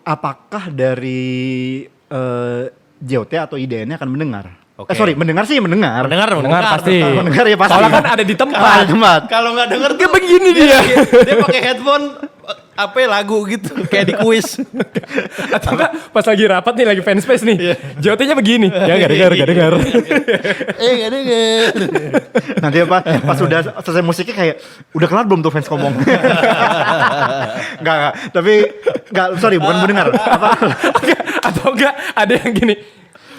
apakah dari JOT atau IDN-nya akan mendengar? Oke. Mendengar sih mendengar. Mendengar pasti. Mendengar ya pasti. Soalnya kan ada di tempat. Kalau nggak denger Dia tuh begini dia. dia pakai headphone apa lagu gitu kayak di kuis. Atau enggak pas lagi rapat nih, lagi fanspace nih. JOT-nya begini. Ya gak dengar. Gak denger. Nanti pas udah selesai musiknya kayak udah kelar belum tuh fans ngomong. Enggak. Tapi sorry bukan mendengar. Atau enggak ada yang gini.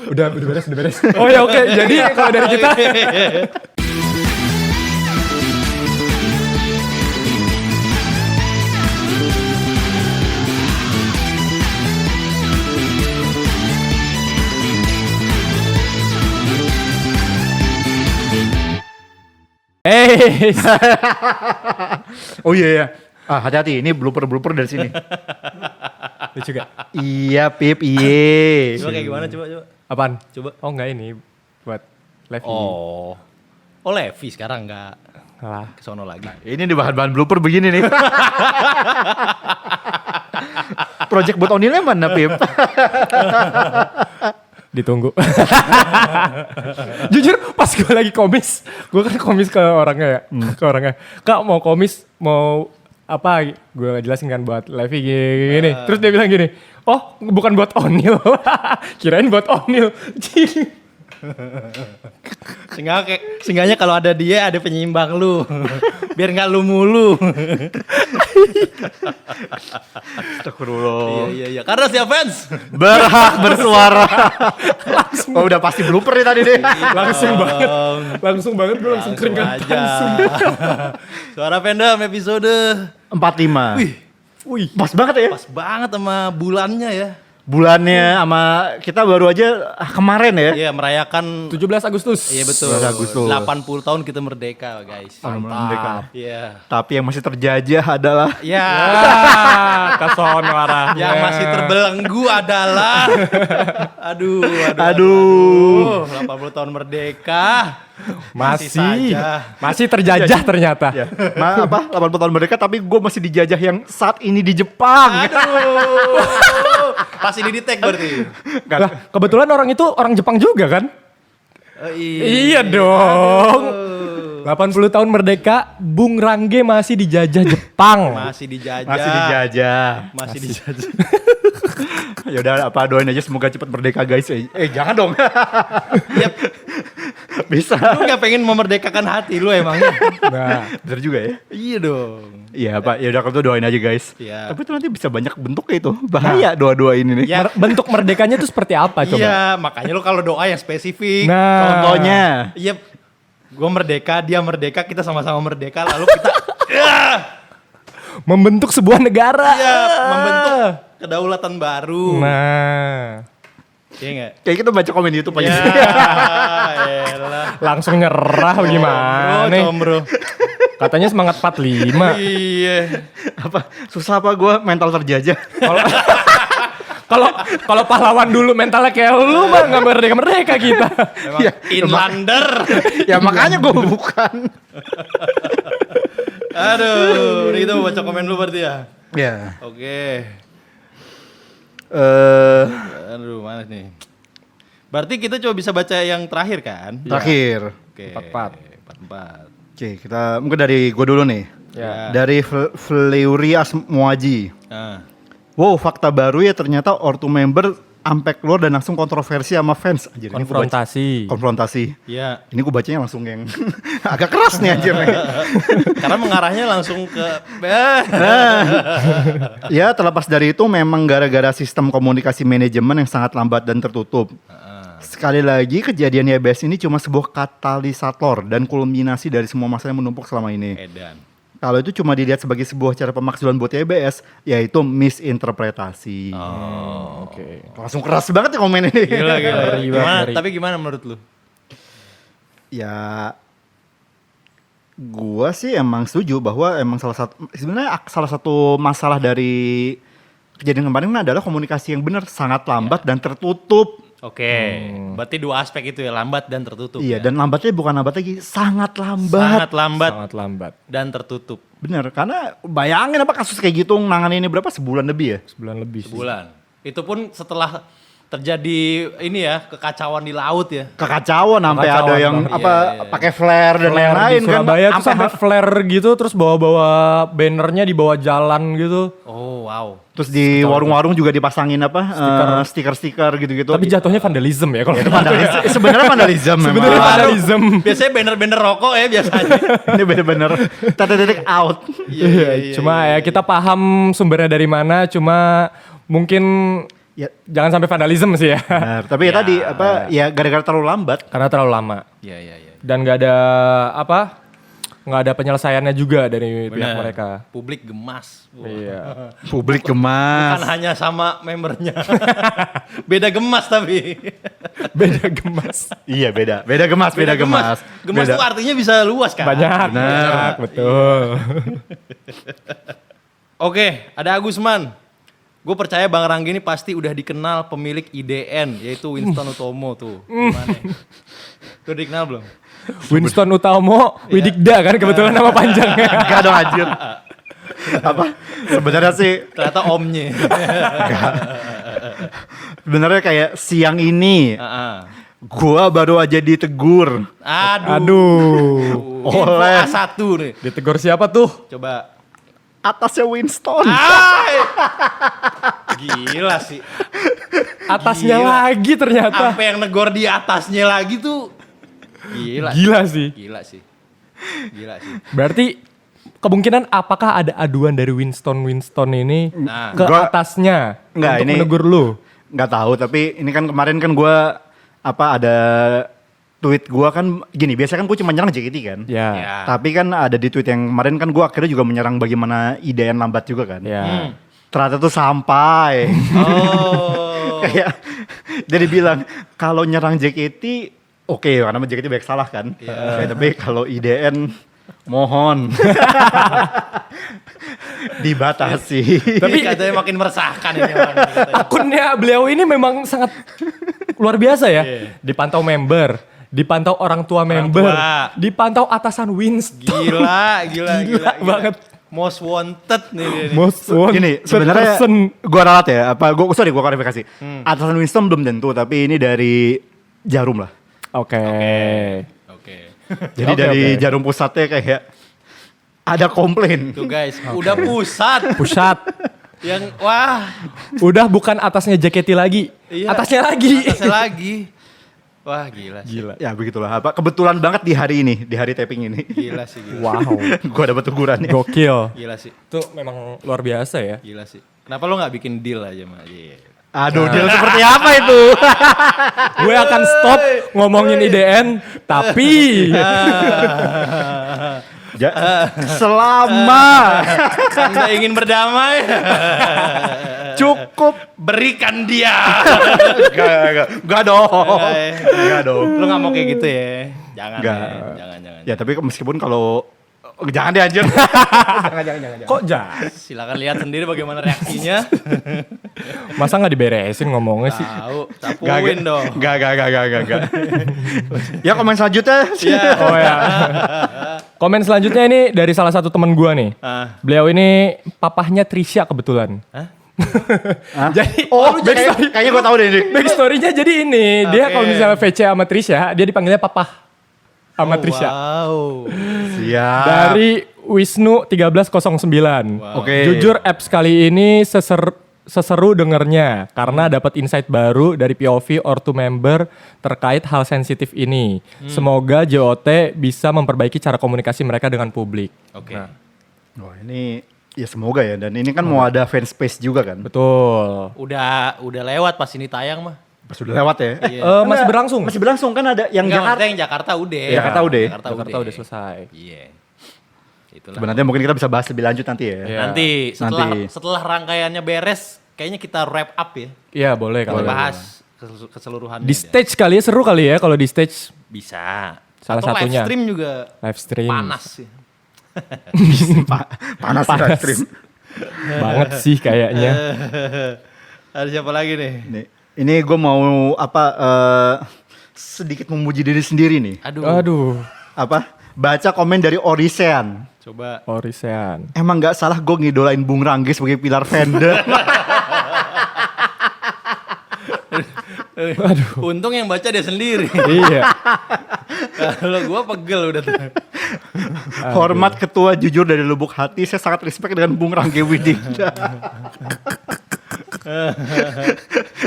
Udah beres. Oh ya oke. Jadi kalau dari kita Oh iya. Hati-hati ini blooper dari sini. lucu gak? Iya Pip, iye. Coba kayak gimana coba. Apaan? Coba. Oh enggak, ini buat live. Oh Levi sekarang nggak Alah. kesono lagi. Ini di bahan-bahan blooper begini nih. Project buat Onilnya mana Pip? Ditunggu. Jujur pas gue lagi komis, gue kan komis ke orangnya ya, ke orangnya. Kak mau komis, mau apa? Gue jelasin kan buat Levi gini. Terus dia bilang gini, oh bukan buat Onil. Kirain buat Onil. Seenggaknya kalau ada dia ada penyeimbang lu. Biar nggak lu mulu. Astagfirullah. Iya. Karena siap fans. Berhak bersuara. Oh udah pasti blooper nih tadi deh. Langsung banget gue langsung keringat aja. Suara fandom episode 45. Wih. Pas banget ya. pas banget sama bulannya ya. Bulannya sama kita baru aja kemarin ya. Iya merayakan 17 Agustus. Iya betul. 17 Agustus. 80 tahun kita merdeka guys. Merdeka. Iya. Tapi yang masih terjajah adalah Ya. Kesono arahnya. Yang masih terbelenggu adalah aduh 80 tahun merdeka masih terjajah ternyata. ya. 80 tahun merdeka tapi gue masih dijajah yang saat ini di Jepang. Aduh. Pas ini di tag berarti. Lah, kebetulan orang itu orang Jepang juga kan? Iya dong. 80 tahun merdeka, Bung Rangge masih dijajah Jepang. Masih dijajah. Masih dijajah. Ya udah apa doain aja semoga cepat merdeka guys. Jangan dong. Yap. Bisa. Lu gak pengen memerdekakan hati lu emangnya? Nah, Bener juga ya. Iya dong. Iya Pak, ya udah kalau itu doain aja guys. Iya. Tapi itu nanti bisa banyak bentuknya itu. Bahaya doa-doa ini nih. Ya. bentuk merdekanya tuh seperti apa coba? Iya, makanya lu kalau doa yang spesifik. Nah, Contohnya. Iya, gue merdeka, dia merdeka, kita sama-sama merdeka, lalu kita membentuk sebuah negara. membentuk kedaulatan baru. Nah, Iya nggak? Kayak kita baca komen YouTube aja. Elah. langsung nyerah gimana nih? Combro. Katanya semangat 45. Iya. Apa susah apa gue mental terjajah. Kalau pahlawan dulu mentalnya kayak lu mah nggak merdeka kita. Emang inlander. Ya makanya gue bukan. Aduh, itu baca komen lu berarti ya? Ya. Oke. Aduh, mana nih? Berarti kita coba bisa baca yang terakhir kan? Terakhir. Oke. 44. 44. Oke, kita mungkin dari gue dulu nih. Ya. Dari Fleury Asmuaji. Nah. Wow, fakta baru ya ternyata Ortu member sampai keluar dan langsung kontroversi sama fans. Anjir, ini gua baca- konfrontasi. Iya. Ini gue bacanya langsung yang agak keras nih anjir nih. Karena mengarahnya langsung ke Ya terlepas dari itu memang gara-gara sistem komunikasi manajemen yang sangat lambat dan tertutup. Sekali lagi kejadian YBS ini cuma sebuah katalisator dan kulminasi dari semua masalah yang menumpuk selama ini. edan. Kalau itu cuma dilihat sebagai sebuah cara pemakzulan buat YBS, yaitu misinterpretasi. Oh, Oke. Langsung keras banget ya komen ini. Gila. Gimana? Ngeri. Tapi gimana menurut lu? Ya, gua sih emang setuju bahwa emang sebenarnya salah satu masalah dari kejadian kemarin adalah komunikasi yang benar sangat lambat dan tertutup. Oke, berarti dua aspek itu ya, lambat dan tertutup. Iya, ya? dan lambatnya bukan lambat lagi, sangat lambat. Sangat lambat Sangat lambat. dan tertutup. Bener, karena bayangin apa kasus kayak gitu nangani ini berapa, sebulan lebih ya? Sebulan lebih sih. Bulan. Itu pun setelah terjadi ini ya, kekacauan di laut ya. Kekacauan sampai ada Kekacauan yang banget. apa Iya. pakai flare dan Flare lain-lain di kan. Surabaya tuh Sampai sampai flare gitu, terus bawa-bawa bannernya di bawah jalan gitu. Oh wow. terus di warung-warung juga dipasangin apa stiker-stiker gitu-gitu. Tapi jatuhnya vandalisme ya kalau itu vandalisme. Sebenarnya vandalisme memang. Sebenarnya vandalisme. Biasanya banner-banner rokok ya biasanya. Ini bener-bener titik out. Iya. Cuma ya kita paham sumbernya dari mana, cuma mungkin Ya, jangan sampai vandalisme sih ya. benar. Tapi ya tadi apa ya gara-gara terlalu lambat. Karena terlalu lama. Iya. Dan nggak ada penyelesaiannya juga dari pihak mereka. Publik gemas. Wah. Iya. Publik gemas. Bukan hanya sama membernya. Beda gemas tapi. Beda gemas. Iya beda gemas. Gemas Beda. tuh artinya bisa luas kan? Banyak, betul. Oke, ada Agusman. Gue percaya Bang Ranggi ini pasti udah dikenal pemilik IDN, yaitu Winston Utomo tuh. Gimana? Udah dikenal belum? Winston Utomo, Widikda kan kebetulan nama panjangnya. Enggak dong anjir. Apa? Sebenarnya sih Ternyata omnya. sebenarnya kayak siang ini Ah. gua baru aja ditegur Aduh. Oleh. A1 nih. Ditegur siapa tuh? Coba. atasnya Winston. Ay! Gila sih. Atasnya Gila. lagi ternyata. Sampai yang negor di atasnya lagi tuh. Gila. Gila sih. Gila sih. Berarti kemungkinan apakah ada aduan dari Winston ini Nah. ke Gua- atasnya Nggak, untuk ini- menegur lu? Nggak tahu tapi ini kan kemarin kan gua apa ada tweet gua kan gini biasanya kan gua cuma nyerang JKT kan. Ya. Ya. Tapi kan ada di tweet yang kemarin kan gua akhirnya juga menyerang bagaimana IDN lambat juga kan. Ya. Ternyata tuh sampai Oh. kayak jadi bilang kalau nyerang JKT oke karena JKT banyak salah kan. Kayak, tapi kalau IDN mohon dibatasi. Tapi katanya makin meresahkan ini orang. Katanya. Akunnya beliau ini memang sangat luar biasa ya. Dipantau member, dipantau orang tua member, tua. dipantau atasan Winston. Gila. banget. Most wanted nih dia nih. Most wanted Gini, sebenarnya person. gua ralat ya, gua klarifikasi. Atasan Winston belum tentu, tapi ini dari Jarum lah. Oke. Oke. Jadi Oke, dari oke. Jarum Pusatnya kayak ada komplain. Tuh guys, udah pusat. Pusat. Yang wah, Udah bukan atasnya JKT lagi. Iya. Atasnya lagi. atasnya lagi. Wah, gila sih. Gila. Ya begitulah. Kebetulan banget di hari ini, di hari taping ini. Gila sih, gila. Wow. Gua dapat tegurannya. Gokil. Gila sih. Itu memang luar biasa ya. Gila sih. Kenapa lo nggak bikin deal aja, Mak? Iya. Aduh, deal seperti apa itu? Gue akan stop ngomongin IDN, tapi Selama Anda ingin berdamai, cukup berikan dia. Gak dong. Gak dong. Lo nggak mau kayak gitu ya? Jangan, Nggak. jangan. Ya tapi meskipun kalau jangan deh anjir. kok jahat? Silakan lihat sendiri bagaimana reaksinya. Masa nggak diberesin ngomongnya sih? Tahu, capuin dong. Gak. Ya komen selanjutnya. Iya. Oh ya. Komen selanjutnya ini dari salah satu teman gua nih. Ah. Beliau ini papahnya Trisha kebetulan. Hah? Jadi Oh, backstory, kayaknya gue tahu deh ini. backstory-nya jadi ini. Dia Oke. kalau misalnya VC sama Trisha, dia dipanggilnya papah sama Trisha. Wow. Siap. Dari Wisnu 1309. Oke. Jujur apps kali ini seseru dengernya karena dapat insight baru dari POV or to member terkait hal sensitif ini. Semoga JOT bisa memperbaiki cara komunikasi mereka dengan publik. Oke. Wah ini ya semoga ya. Dan ini kan mau ada fan space juga kan. Betul. Udah lewat pas ini tayang mah. Sudah lewat ya. Iya. Masih berlangsung. Masih berlangsung kan ada yang Enggak, Jakarta. maksudnya yang Jakarta udah. Jakarta udah. Jakarta udah selesai. Iya. Itulah. Sebenarnya mungkin kita bisa bahas lebih lanjut nanti ya. Iya. Nanti Nanti. setelah rangkaiannya beres, kayaknya kita wrap up ya. Iya boleh Kita kalau bahas keseluruhannya. di stage kali ya, seru kali ya kalau di stage Bisa. Salah Atau satunya. live stream juga live stream. panas sih. Panas sih live stream. Banget sih kayaknya. Ada siapa lagi nih? Nih. Ini gue mau sedikit memuji diri sendiri nih. Aduh. Apa? Baca komen dari Orisean. Coba. Orisean. Emang nggak salah gue ngidolain Bung Ranggi sebagai pilar fandom. Untung yang baca dia sendiri. Iya. Kalau gua pegel udah tuh. Hormat ketua jujur dari lubuk hati, saya sangat respect dengan Bung Ranggi Widinda.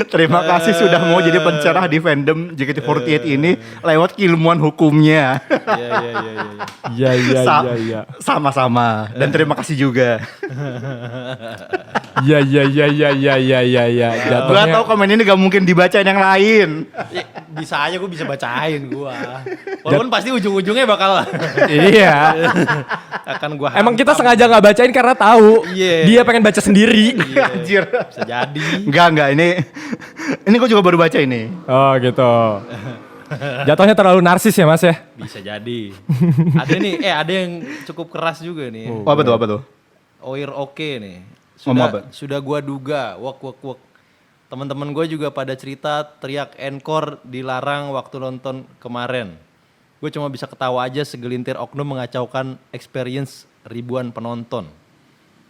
Terima kasih sudah mau jadi pencerah di fandom JKT48 ini lewat keilmuan hukumnya. Iya. Iya. Sama-sama. Dan terima kasih juga. Iya. Gua tahu komen ini gak mungkin dibacain yang lain. Ya, bisa aja gua bisa bacain gua. Walaupun pasti ujung-ujungnya bakal Iya. akan gua Emang kita hantam. sengaja nggak bacain karena tahu Iya. dia pengen baca sendiri. Iya, Anjir. bisa jadi. Enggak, ini gue juga baru baca ini. Oh gitu. Jatuhnya terlalu narsis ya mas ya? Bisa jadi. Ada nih, ada yang cukup keras juga nih. Oh, apa tuh? Oir oke nih. Ngomong apa? Sudah gua duga, wak. Teman-teman gue juga pada cerita teriak encore dilarang waktu nonton kemarin. Gue cuma bisa ketawa aja segelintir oknum mengacaukan experience ribuan penonton.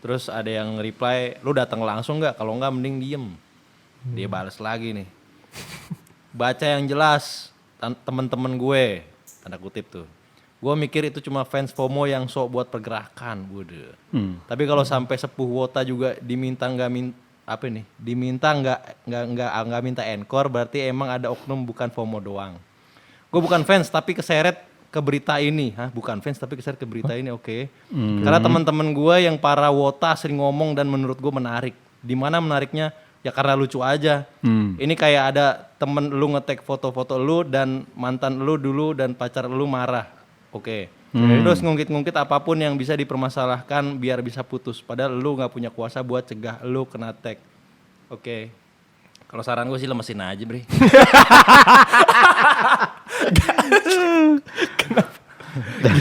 Terus ada yang reply, lu datang langsung nggak? Kalau nggak mending diem. Dia balas lagi nih. Baca yang jelas, teman-teman gue, tanda kutip tuh. Gue mikir itu cuma fans FOMO yang sok buat pergerakan, bude. Tapi kalau sampai sepuh wota juga diminta nggak minta encore, berarti emang ada oknum bukan FOMO doang. Gue bukan fans tapi keseret ke berita ini, bukan fans tapi keseret ke berita ini, oke. Karena teman-teman gue yang para wota sering ngomong dan menurut gue menarik. Di mana menariknya? Ya karena lucu aja. Ini kayak ada temen lu nge-tag foto-foto lu dan mantan lu dulu dan pacar lu marah. Oke. Terus ngungkit-ngungkit apapun yang bisa dipermasalahkan biar bisa putus. Padahal lu gak punya kuasa buat cegah lu kena tag. Oke. Kalau saran gue sih lemesin aja, Bre.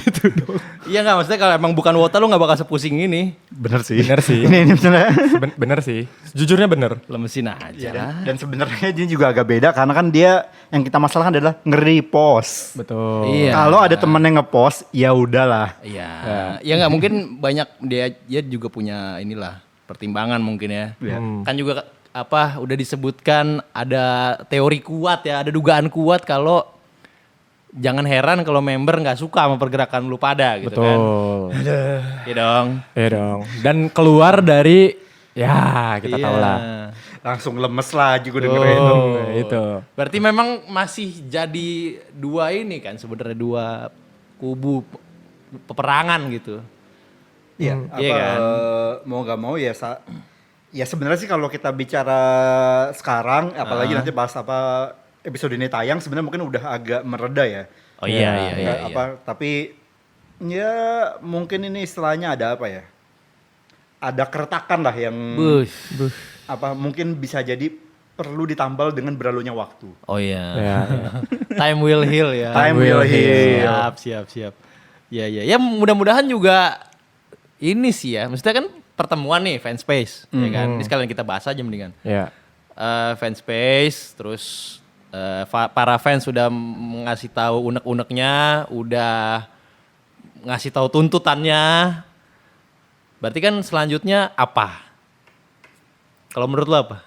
Gitu dong. Iya gak, maksudnya kalau emang bukan wota lu gak bakal sepusing ini. Bener sih. Ini Ini sebenarnya. bener sih. Jujurnya bener. Lemesin aja lah. Dan sebenarnya dia juga agak beda karena kan dia yang kita masalahkan adalah nge-repost. Betul. Iya. Kalau ada temen yang nge-post, ya udahlah. Iya. Ya nggak mungkin banyak dia juga punya inilah pertimbangan mungkin ya. Iya. Kan juga udah disebutkan ada teori kuat ya, ada dugaan kuat kalau jangan heran kalau member nggak suka sama pergerakan lu pada gitu kan. Betul. Iya dong. Iya dong. Dan keluar dari ya kita tahu lah. Langsung lemes lagi gue dengerin. Itu. Berarti memang masih jadi dua ini kan sebenarnya dua kubu peperangan gitu. Iya, Iya kan? Mau gak mau ya ya sebenarnya sih kalau kita bicara sekarang apalagi nanti bahas episode ini tayang sebenarnya mungkin udah agak mereda ya. Oh iya. Tapi ya mungkin ini istilahnya ada apa ya? Ada keretakan lah yang mungkin bisa jadi perlu ditambal dengan berlalunya waktu. Oh iya. Ya. Time will heal ya. Time will heal. Siap. Ya mudah-mudahan juga ini sih ya. Maksudnya kan pertemuan nih fanspace, ya kan. Ini sekalian kita bahas aja mendingan. Ya. Fanspace, terus para fans sudah ngasih tahu unek-uneknya, udah ngasih tahu tuntutannya. Berarti kan selanjutnya apa? Kalau menurut lo apa?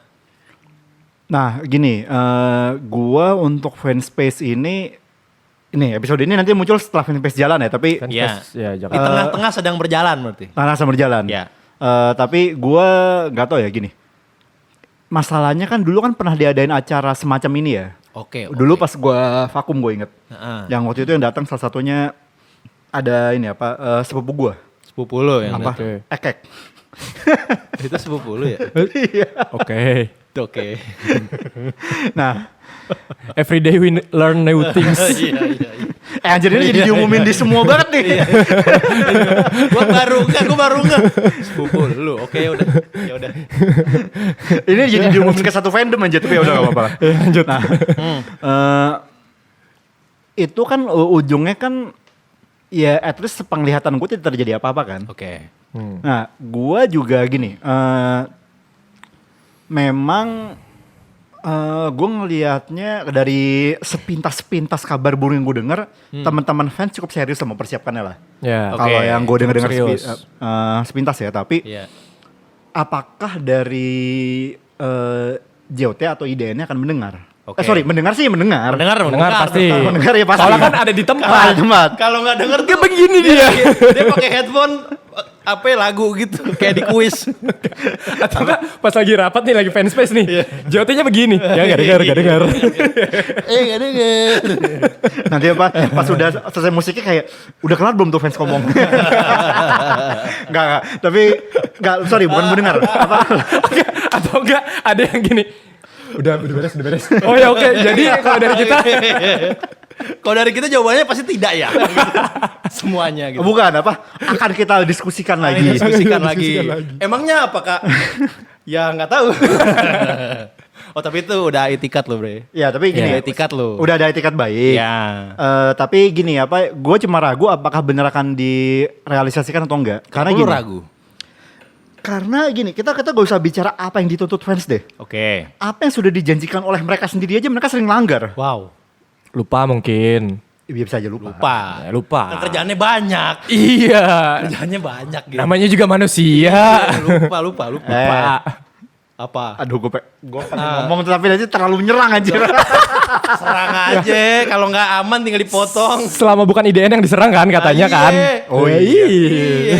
Nah gini, gua untuk fanspace ini episode ini nanti muncul setelah fanspace jalan ya, tapi Ya. Ya, Di jangan. tengah-tengah sedang berjalan berarti. tanah sama berjalan. Ya. Tapi gua nggak tahu ya gini. Masalahnya kan dulu kan pernah diadain acara semacam ini ya. Oke. Dulu pas gua vakum gue inget. Heeh. Yang waktu itu yang datang salah satunya ada ini sepupu gua. Sepupu lo yang Apa? Oke. Ekek. itu sepupu lo ya? Oke. Oke. Nah, Every day we learn new things. Iya. anjir ini jadi diumumin di semua banget nih. Gue baru nggak. Sepupu lu. Oke, ya udah. Ini jadi diumumin ke satu fandom aja, tapi ya udah gak apa-apa lah. Lanjut. Nah, itu kan ujungnya kan ya at least sepenglihatan gue tidak terjadi apa-apa kan. Oke. Nah, gue juga gini, memang Gue ngelihatnya dari sepintas kabar burung yang gue denger, teman-teman fans cukup serius sama persiapkannya lah. Ya. Oke. Kalau yang gue denger Serius. sepintas ya, tapi Iya. apakah dari JOT atau IDN-nya akan mendengar? Oke. Mendengar sih mendengar. Mendengar pasti. Mendengar ya pasti. Soalnya kan ada di tempat. Ada di tempat. Kalau nggak denger tuh begini dia. Dia pakai headphone apa lagu gitu kayak di kuis. Atau enggak pas lagi rapat nih, lagi fanspace nih. JOT-nya begini. Ya gak dengar. Gak denger. Nanti pas udah selesai musiknya kayak udah kelar belum tuh fans ngomong. Enggak. Tapi sorry bukan mendengar. Atau enggak ada yang gini. Udah beres. Oh ya oke. Jadi kalau dari kita Kalau dari kita jawabannya pasti tidak ya. Semuanya gitu. Bukan akan kita diskusikan lagi. Diskusikan lagi. Emangnya apa kak? Ya nggak tahu. Oh tapi itu udah etikat lo bre. Ya tapi gini, Udah etikat lo. udah ada etikat baik. Ya. Tapi gini gue cuma ragu apakah benar akan direalisasikan atau enggak. Karena Lu gini. ragu. Karena gini, kita gak usah bicara apa yang dituntut fans deh. Oke. Apa yang sudah dijanjikan oleh mereka sendiri aja mereka sering langgar. Wow. lupa mungkin. Iya bisa aja lupa. Ya, lupa. Kan kerjaannya banyak. Iya. Kerjaannya banyak gitu. Namanya juga manusia. Lupa. Lupa. Apa? Aduh gue pengen ngomong tapi nanti terlalu menyerang aja. Serang aja. Kalau nggak aman tinggal dipotong. Selama bukan IDN yang diserang kan katanya Ah, kan. iya. Oh iya. Iya.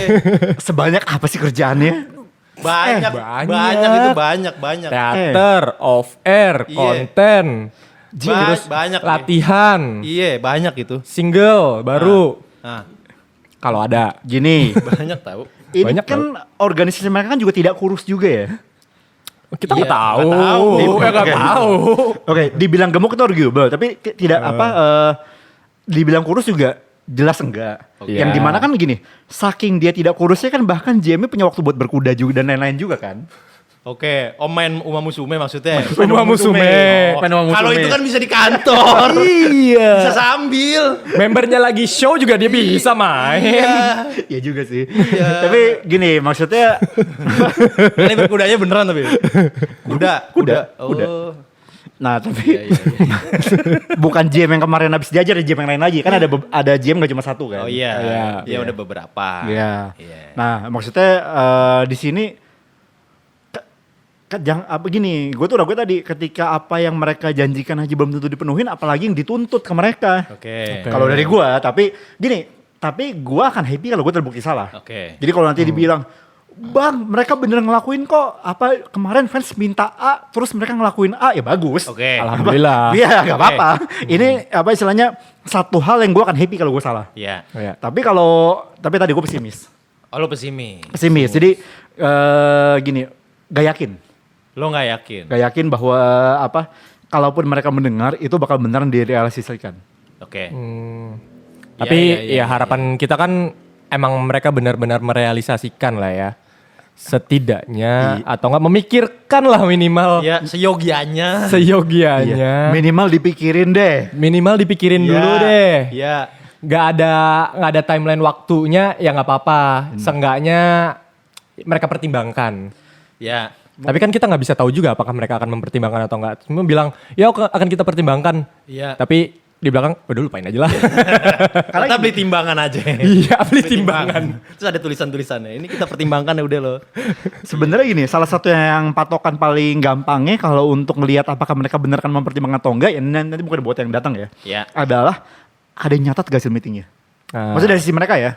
Sebanyak apa sih kerjaannya? Banyak. Banyak itu banyak. Teater, off air, Iya. konten, terus banyak. latihan, Iya, banyak itu. single baru. Nah, Kalau ada. Gini, banyak tahu. ini Banyak kan organisasi mereka kan juga tidak kurus juga ya. Kita Iya, nggak tahu. nggak tahu. Nggak Oke. tahu. Oke, dibilang gemuk itu arguable, tapi tidak dibilang kurus juga jelas enggak. Oke. Yang Iya. dimana kan gini, saking dia tidak kurusnya kan bahkan Jamie punya waktu buat berkuda juga dan lain-lain juga kan. Oke, Om main Uma Musume maksudnya. Uma Musume. Oh, Main Uma Musume. kalau itu kan bisa di kantor. Iya. Bisa sambil. Membernya lagi show juga dia bisa main. Iya juga sih. Tapi gini, maksudnya Ini berkudanya beneran tapi. Kuda. Kuda. Oh. nah tapi Iya. bukan GM yang kemarin habis diajar, ya GM yang lain lagi. Kan ada GM gak cuma satu kan. Oh iya. Iya. Iya udah beberapa. Iya. Iya. Nah, maksudnya di sini jangan apa gini, gue tuh ragu tadi ketika apa yang mereka janjikan aja belum tentu dipenuhin, apalagi yang dituntut ke mereka. Oke. Kalau dari gue, tapi gue akan happy kalau gue terbukti salah. Oke. Jadi kalau nanti dibilang, bang, mereka bener ngelakuin kok. Apa kemarin fans minta A, terus mereka ngelakuin A, ya bagus. Oke. Alhamdulillah. Iya, gak apa-apa. Ini apa istilahnya satu hal yang gue akan happy kalau gue salah. Iya. Iya. Tapi tadi gue pesimis. Oh lo pesimis. Pesimis. Jadi gini, gak yakin. Lo nggak yakin. Gak yakin bahwa kalaupun mereka mendengar itu bakal beneran direalisasikan. Oke. Tapi Iya, ya harapan kita kan emang mereka benar-benar merealisasikan lah ya. Setidaknya atau enggak memikirkan lah minimal Ya seyogianya. seyogianya. Minimal dipikirin deh. Minimal dipikirin Iya. dulu deh. Iya. Nggak ada timeline waktunya ya nggak apa-apa. Seenggaknya mereka pertimbangkan. Ya. Tapi kan kita nggak bisa tahu juga apakah mereka akan mempertimbangkan atau enggak. Cuma bilang ya akan kita pertimbangkan. Iya. Tapi di belakang udah lupain aja lah. Kita beli timbangan aja. Iya beli timbangan. Terus ada tulisan-tulisannya. Ini kita pertimbangkan ya udah lo. Sebenarnya gini, salah satu yang patokan paling gampangnya kalau untuk ngelihat apakah mereka bener kan mempertimbangkan atau enggak, ya nanti bukan buat yang datang ya. Ya. Adalah ada yang nyatat gak hasil meetingnya. Nah. Maksudnya dari sisi mereka ya.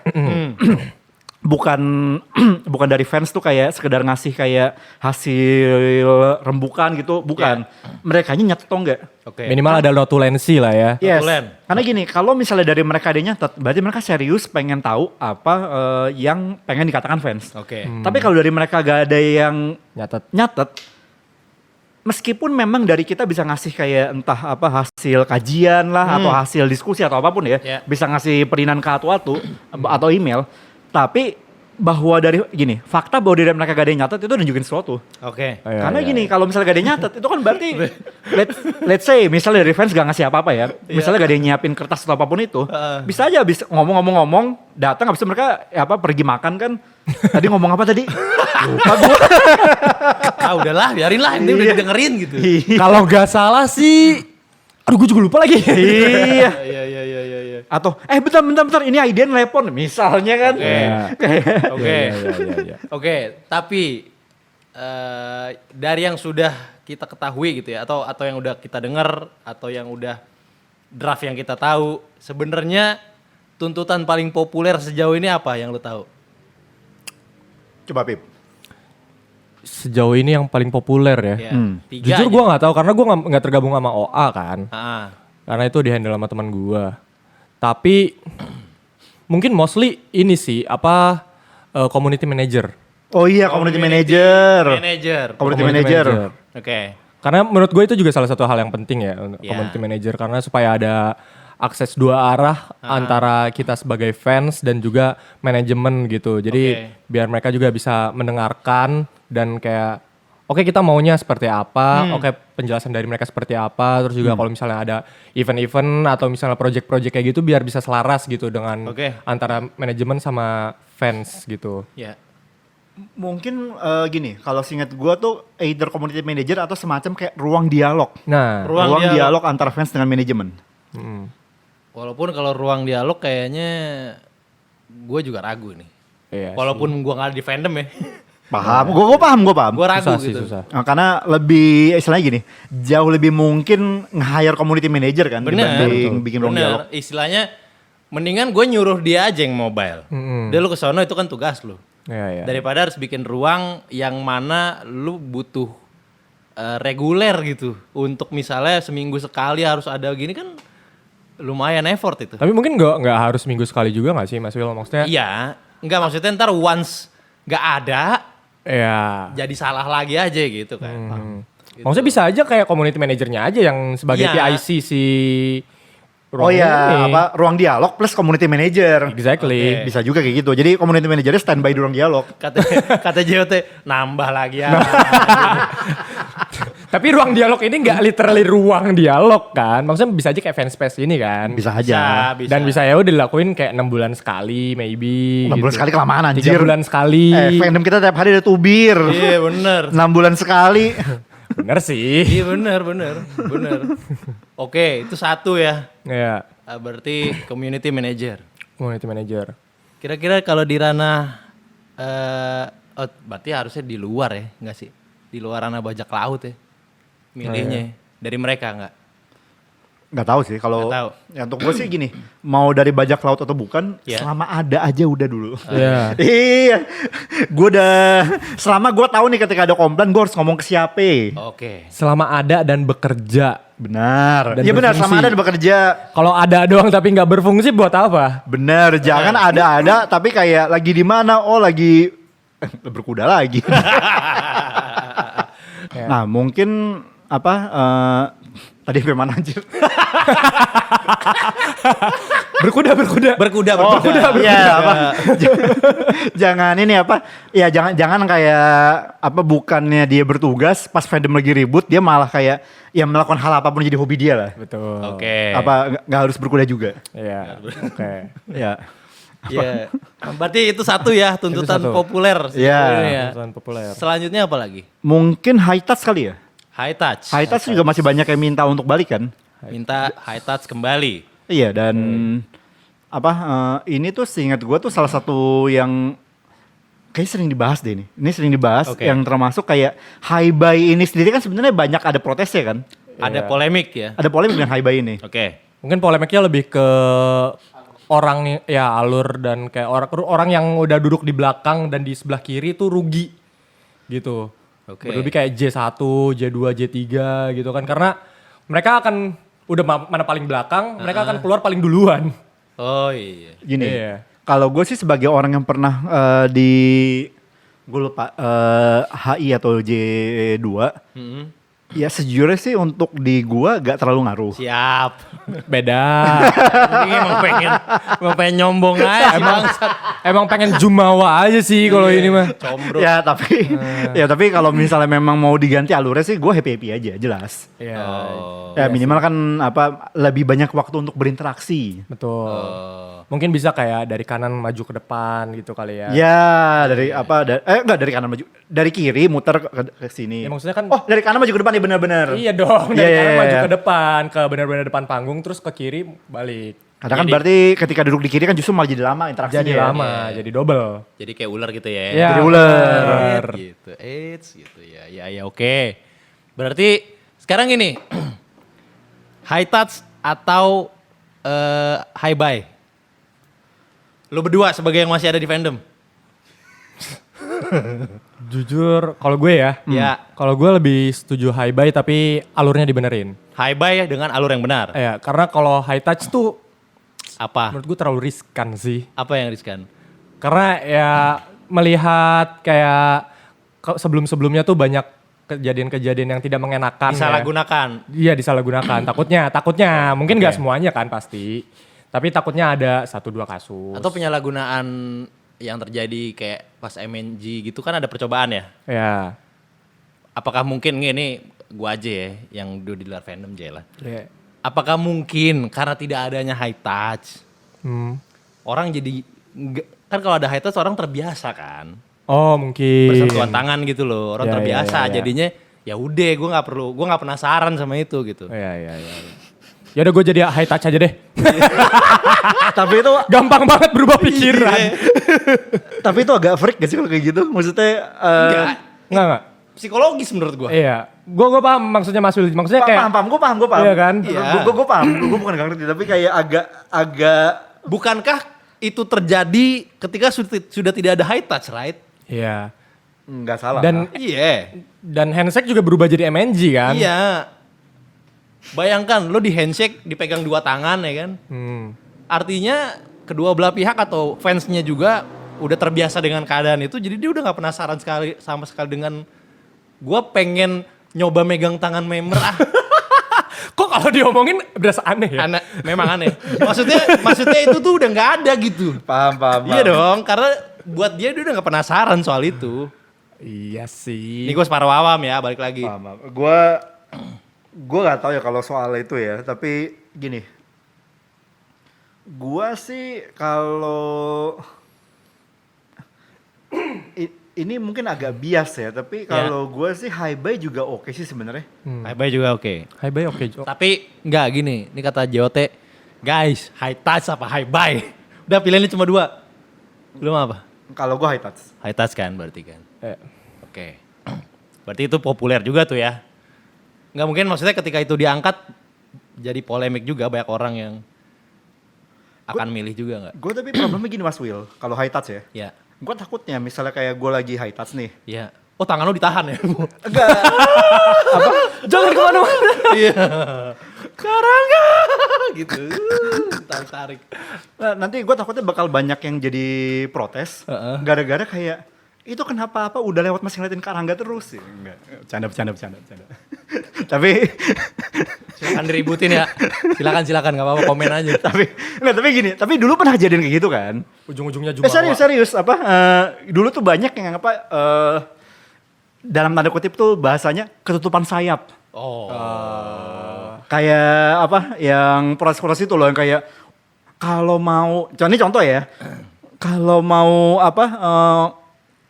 bukan bukan dari fans tuh kayak sekedar ngasih kayak hasil rembukan gitu, bukan. Merekanya nyatet atau enggak. Oke. Minimal ada notulensi lah ya. Yes. Notulen. Karena gini, kalau misalnya dari mereka ada yang nyatet, berarti mereka serius pengen tahu apa yang pengen dikatakan fans. Oke. Tapi kalau dari mereka gak ada yang Nyatet. nyatet, meskipun memang dari kita bisa ngasih kayak entah apa hasil kajian lah atau hasil diskusi atau apapun ya, Ya. bisa ngasih perinan ke atu-atu atau email, tapi bahwa dari gini, fakta bahwa dari mereka gak ada yang nyatet itu nunjukin sesuatu. Oke. Iya, Karena iya, gini, iya. kalau misalnya gak ada yang nyatet itu kan berarti let's say misalnya dari fans gak ngasih apa-apa ya. Misalnya gak ada yang nyiapin kertas atau apapun itu. Bisa aja habis ngomong-ngomong datang habis itu mereka pergi makan kan. Tadi ngomong apa tadi? Lupa gue. Ah udahlah, biarin lah, ini udah didengerin gitu. Kalau gak salah sih, aduh gue juga lupa lagi. Iya. Iya. Atau bentar ini Aiden telepon misalnya kan. Oke. Iya. Oke, tapi dari yang sudah kita ketahui gitu ya, atau yang udah kita dengar, atau yang udah draft yang kita tahu, sebenarnya tuntutan paling populer sejauh ini apa yang lu tahu? Coba Pip. Sejauh ini yang paling populer ya. Ya, tiga Jujur aja. gue nggak tahu karena gue nggak tergabung sama OA kan. Ah, Karena itu dihandle sama teman gue. Tapi mungkin mostly ini sih community manager. Oh iya, community manager. Manager. Community manager. Oke. Karena menurut gue itu juga salah satu hal yang penting ya untuk Ya. community manager karena supaya ada akses dua arah antara kita sebagai fans dan juga manajemen gitu. Jadi biar mereka juga bisa mendengarkan dan kayak oke kita maunya seperti apa, oke penjelasan dari mereka seperti apa, terus juga kalau misalnya ada event-event atau misalnya project-project kayak gitu biar bisa selaras gitu dengan antara manajemen sama fans gitu. Ya. Mungkin gini, kalau seingat gue tuh either community manager atau semacam kayak ruang dialog. Nah, Ruang dialog antara fans dengan manajemen. Walaupun kalau ruang dialog kayaknya gue juga ragu nih. iya Walaupun gue nggak ada di fandom ya. Paham, gue paham. Gue ragu susah sih gitu. susah. Nah, karena lebih istilahnya gini, jauh lebih mungkin nge-hire community manager kan dibanding bikin ruang dialog. Istilahnya mendingan gue nyuruh dia aja yang mobile. Dia lu kesono itu kan tugas lu. Iya. Daripada harus bikin ruang yang mana lu butuh reguler gitu. Untuk misalnya seminggu sekali harus ada gini kan lumayan effort itu. Tapi mungkin nggak harus minggu sekali juga nggak sih Mas Will? Maksudnya? Iya, enggak maksudnya ntar once nggak ada Iya. jadi salah lagi aja gitu kan. Gitu. Maksudnya bisa aja kayak community manajernya aja yang sebagai Iya. PIC si Oh ruang iya, ini. ruang dialog plus community manager. Exactly. Bisa juga kayak gitu. Jadi community managernya standby di ruang dialog. Kata JOT nambah lagi ya. Tapi ruang dialog ini nggak literally ruang dialog kan? Maksudnya bisa aja kayak fan space ini kan? Bisa aja. Bisa. Dan bisa ya udah dilakuin kayak 6 bulan sekali maybe. 6 bulan sekali kelamaan 3 anjir. bulan sekali. Fandom kita tiap hari ada tubir. Iya bener. 6 bulan sekali. Bener sih. Iya bener. Oke, itu satu ya. Iya. Berarti community manager. Community manager. Kira-kira kalau di ranah, berarti harusnya di luar ya, nggak sih? Di luar ranah bajak laut ya, milihnya dari mereka nggak? Nggak tahu sih kalau Nggak tahu. ya untuk gue sih gini, mau dari bajak laut atau bukan, Iya. selama ada aja udah dulu. Iya. Iya, selama gue tahu nih ketika ada komplain gue harus ngomong ke siapa. Oke. Selama ada dan bekerja. Benar. Dan Iya benar, berfungsi. selama ada dan bekerja. Kalau ada doang tapi nggak berfungsi buat apa? Benar, jangan ada tapi kayak lagi di mana? Oh lagi berkuda lagi. Nah mungkin tadi sampai mana anjir? Berkuda. Iya, apa? Jangan ini apa? Ya jangan kayak bukannya dia bertugas pas fandom lagi ribut dia malah kayak ya melakukan hal apapun jadi hobi dia lah. Betul. Oke. Nggak harus berkuda juga. Iya. Oke. Ya. Iya. Berarti itu satu ya tuntutan Itu satu. populer. sejauh Iya. ini ya. Tuntutan populer. Selanjutnya apa lagi? Mungkin high touch kali ya. High touch. High touch juga masih banyak yang minta untuk balik kan. Minta high touch kembali. Iya dan ini tuh seingat gue tuh salah satu yang kayak sering dibahas deh ini. Ini sering dibahas Oke. yang termasuk kayak high buy ini sendiri kan sebenarnya banyak ada protesnya kan. Ada polemik ya. Ada polemik dengan high buy ini. Oke. Mungkin polemiknya lebih ke orang ya alur dan kayak orang yang udah duduk di belakang dan di sebelah kiri tuh rugi gitu. Oke. Lebih kayak J1, J2, J3 gitu kan karena mereka akan udah mana paling belakang, mereka akan keluar paling duluan. Oh iya. Gini, Iya. kalau gue sih sebagai orang yang pernah gue lupa HI atau J2, Ya sejujurnya sih untuk di gua gak terlalu ngaruh. Siap. Beda. Ini emang pengen nyombong aja sih bangsat. Emang pengen jumawa aja sih kalau ini mah. Combro. Ya tapi kalau misalnya memang mau diganti alurnya sih gua happy aja jelas. Iya. Ya minimal kan lebih banyak waktu untuk berinteraksi. Betul. Mungkin bisa kayak dari kanan maju ke depan gitu kali ya. Ya enggak dari kanan maju, dari kiri muter ke sini. Ya, maksudnya kan Oh dari kanan maju ke depan ya benar-benar. iya dong, dari Iya, kanan iya, maju iya. ke depan, ke benar-benar depan panggung terus ke kiri balik. Karena kan berarti ketika duduk di kiri kan justru malah jadi lama interaksinya. Jadi ya. lama, jadi double. Jadi kayak ular gitu ya. Iya. Jadi ular. bener. Gitu. Gitu ya. Ya oke. Berarti sekarang gini. High touch atau high buy? Lu berdua sebagai yang masih ada di fandom. Jujur, kalau gue ya, Ya. kalau gue lebih setuju high buy tapi alurnya dibenerin. High buy dengan alur yang benar. Ya, karena kalau high touch tuh Apa? menurut gue terlalu riskan sih. Apa yang riskan? Karena ya melihat kayak sebelum-sebelumnya tuh banyak kejadian-kejadian yang tidak mengenakan. Disalahgunakan. Iya disalahgunakan. Takutnya mungkin nggak semuanya kan pasti. Tapi takutnya ada 1-2 kasus. Atau penyalahgunaan yang terjadi kayak pas MNG gitu kan ada percobaan ya. Ya. Apakah mungkin ini gua aja ya yang di luar fandom aja lah. Ya. Apakah mungkin karena tidak adanya high touch Hmm. orang jadi kan kalau ada high touch orang terbiasa kan Oh mungkin. bersentuhan tangan gitu loh orang Ya, terbiasa ya, ya. jadinya ya udah gue nggak penasaran sama itu gitu. Iya. Ya udah gue jadi high touch aja deh. Tapi itu Gampang banget berubah pikiran. tapi itu agak freak gak sih kalau kayak gitu? Maksudnya Enggak, Enggak. psikologis menurut gue. Iya. Gue paham maksudnya Mas Will. Maksudnya kayak paham, gue paham. Iya kan? Iya. Gue paham, gue bukan gak ngerti, tapi kayak agak Bukankah itu terjadi ketika sudah tidak ada high touch, right? Iya. nggak salah. Dan handshake juga berubah jadi MNG kan? Iya. Bayangkan lo di handshake dipegang 2 tangan ya kan? Hmm. Artinya kedua belah pihak atau fansnya juga udah terbiasa dengan keadaan itu, jadi dia udah nggak penasaran sama sekali dengan gue pengen nyoba megang tangan member Kok kalau diomongin berasa aneh ya? memang aneh. Maksudnya itu tuh udah nggak ada gitu. Paham. Iya dong, karena buat dia udah nggak penasaran soal itu. Iya sih. Ini gue separuh awam ya, balik lagi. Paham. Gue nggak tahu ya kalau soal itu ya, tapi gini. Gua sih kalau ini mungkin agak bias ya, tapi kalau gue sih high buy juga oke sih sebenarnya. High buy juga oke. High buy oke. Tapi nggak gini, ini kata JOT, guys, high touch apa high buy? Udah pilihannya cuma 2. Belum apa? Kalau gue high touch. High touch kan berarti kan. Eh, Oke. Berarti itu populer juga tuh ya. Nggak mungkin maksudnya ketika itu diangkat jadi polemik juga, banyak orang yang akan milih juga nggak? Gue tapi problemnya gini Mas Will, kalau high touch ya. Ya. Gue takutnya misalnya kayak gue lagi high touch nih. Iya. Oh tangan lo ditahan ya? Jangan kemana-mana. Iya. Karangga gitu. Tarik-tarik. Nah, nanti gue takutnya bakal banyak yang jadi protes. Gara-gara kayak, itu kenapa udah lewat masih ngeliatin Karangga terus. Ya, enggak, bercanda. Tapi Silakan diributin ya. Silakan nggak apa-apa, komen aja. tapi gini, tapi dulu pernah kejadian kayak gitu kan. Ujung-ujungnya juga. Serius dulu tuh banyak yang dalam tanda kutip tuh bahasanya ketutupan sayap. Oh. Kayak yang proses-proses itu loh, yang kayak kalau mau, ini contoh ya, kalau mau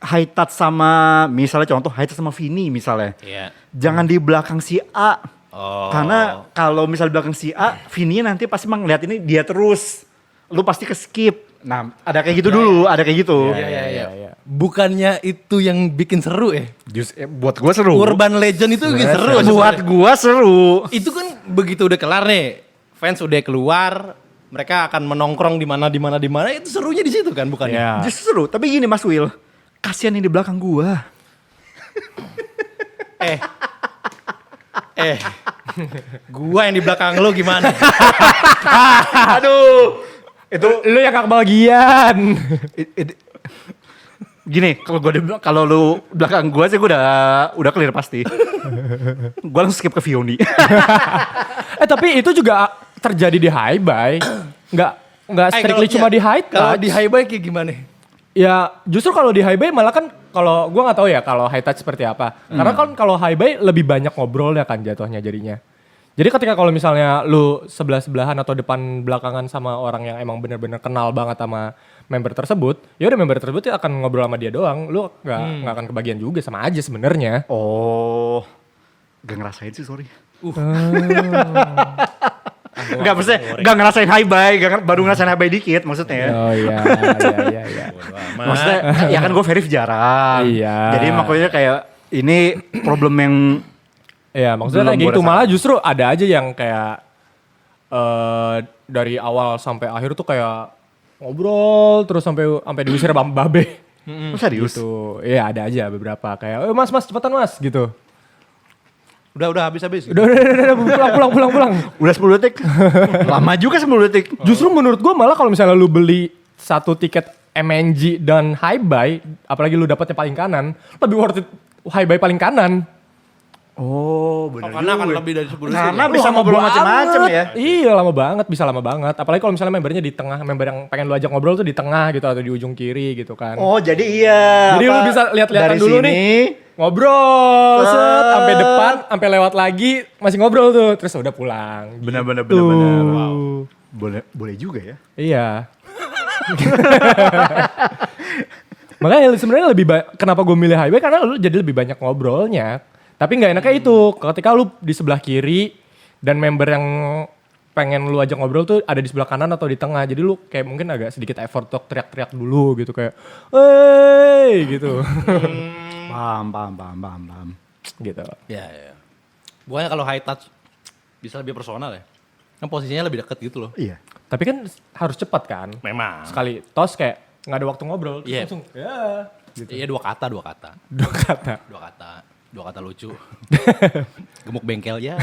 high touch sama, misalnya contoh high touch sama Vini misalnya, Iya. jangan di belakang si A. Oh. Karena kalau misal di belakang si A, Vini nanti pasti ngeliat ini dia terus. Lu pasti ke skip. Nah, ada kayak gitu dulu, ada kayak gitu. Iya. Bukannya itu yang bikin seru ya? Buat gua seru. Urban Legend itu bikin seru. Buat sebenarnya. gua seru. Itu kan begitu udah kelar nih, fans udah keluar, mereka akan menongkrong di mana, itu serunya di situ kan bukannya? Iya. Justru seru. Tapi gini Mas Will, kasihan yang di belakang gua. Gua yang di belakang lo gimana? Aduh. Itu Lu yang gak kebagian. gini, kalau lu belakang gua sih gua udah clear pasti. Gue langsung skip ke Vioni. Tapi itu juga terjadi di high buy. Nggak strictly cuma di high touch. Kalau di high buy kayak gimana? Ya justru kalau di high buy malah kan kalau gue nggak tahu ya kalau high touch seperti apa. Karena kan kalau high buy lebih banyak ngobrol ya kan jatuhnya jadinya. Jadi ketika kalau misalnya lu sebelah-sebelahan atau depan belakangan sama orang yang emang bener-bener kenal banget sama member tersebut, ya udah member tersebut ya akan ngobrol sama dia doang. Lu nggak akan kebagian juga sama aja sebenarnya. Oh, gak ngerasain sih sorry. Gak maksudnya gak ngerasain high buy, baru ngerasain high buy dikit maksudnya. Oh iya. Maksudnya ya kan gue verif jarang. Iya. Jadi makanya kayak ini problem yang Iya maksudnya belum kayak gua gitu rasakan. malah justru ada aja yang kayak dari awal sampai akhir tuh kayak ngobrol terus sampai diusir sama babe. serius. Gitu. Iya ada aja beberapa kayak mas cepetan mas gitu. Udah habis. Udah pulang. Udah 10 detik. Lama juga 10 detik. Justru menurut gua malah kalau misalnya lu beli satu tiket MNG dan high buy, apalagi lu dapetnya paling kanan, lebih worth it high buy paling kanan. Oh, benar. Karena akan lebih dari 10 detik. Karena ya? bisa Lama ngobrol macam-macam banget. ya. Iya lama banget, bisa lama banget. Apalagi kalau misalnya membernya di tengah, member yang pengen lu ajak ngobrol tuh di tengah gitu atau di ujung kiri gitu kan. Oh, jadi iya. Jadi lu bisa lihat-lihatan dulu sini, nih. Ngobrol, sampai depan, sampai lewat lagi masih ngobrol tuh, terus udah pulang. Benar. Wow. Boleh juga ya. Iya. Makanya sebenarnya kenapa gue milih highway karena lu jadi lebih banyak ngobrolnya. Tapi nggak enaknya itu ketika lu di sebelah kiri dan member yang pengen lu ajak ngobrol tuh ada di sebelah kanan atau di tengah. Jadi lu kayak mungkin agak sedikit effort untuk teriak-teriak dulu gitu kayak, "Hey!" gitu. Paham. Gitu. Ya. Bukannya kalau high touch bisa lebih personal ya? Kan posisinya lebih deket gitu loh. Iya. Tapi kan harus cepat kan. Memang. Sekali tos kayak nggak ada waktu ngobrol, terus Iya. langsung ya. Gitu. Iya dua kata. Dua kata. Dua kata lucu. Gemuk bengkel ya.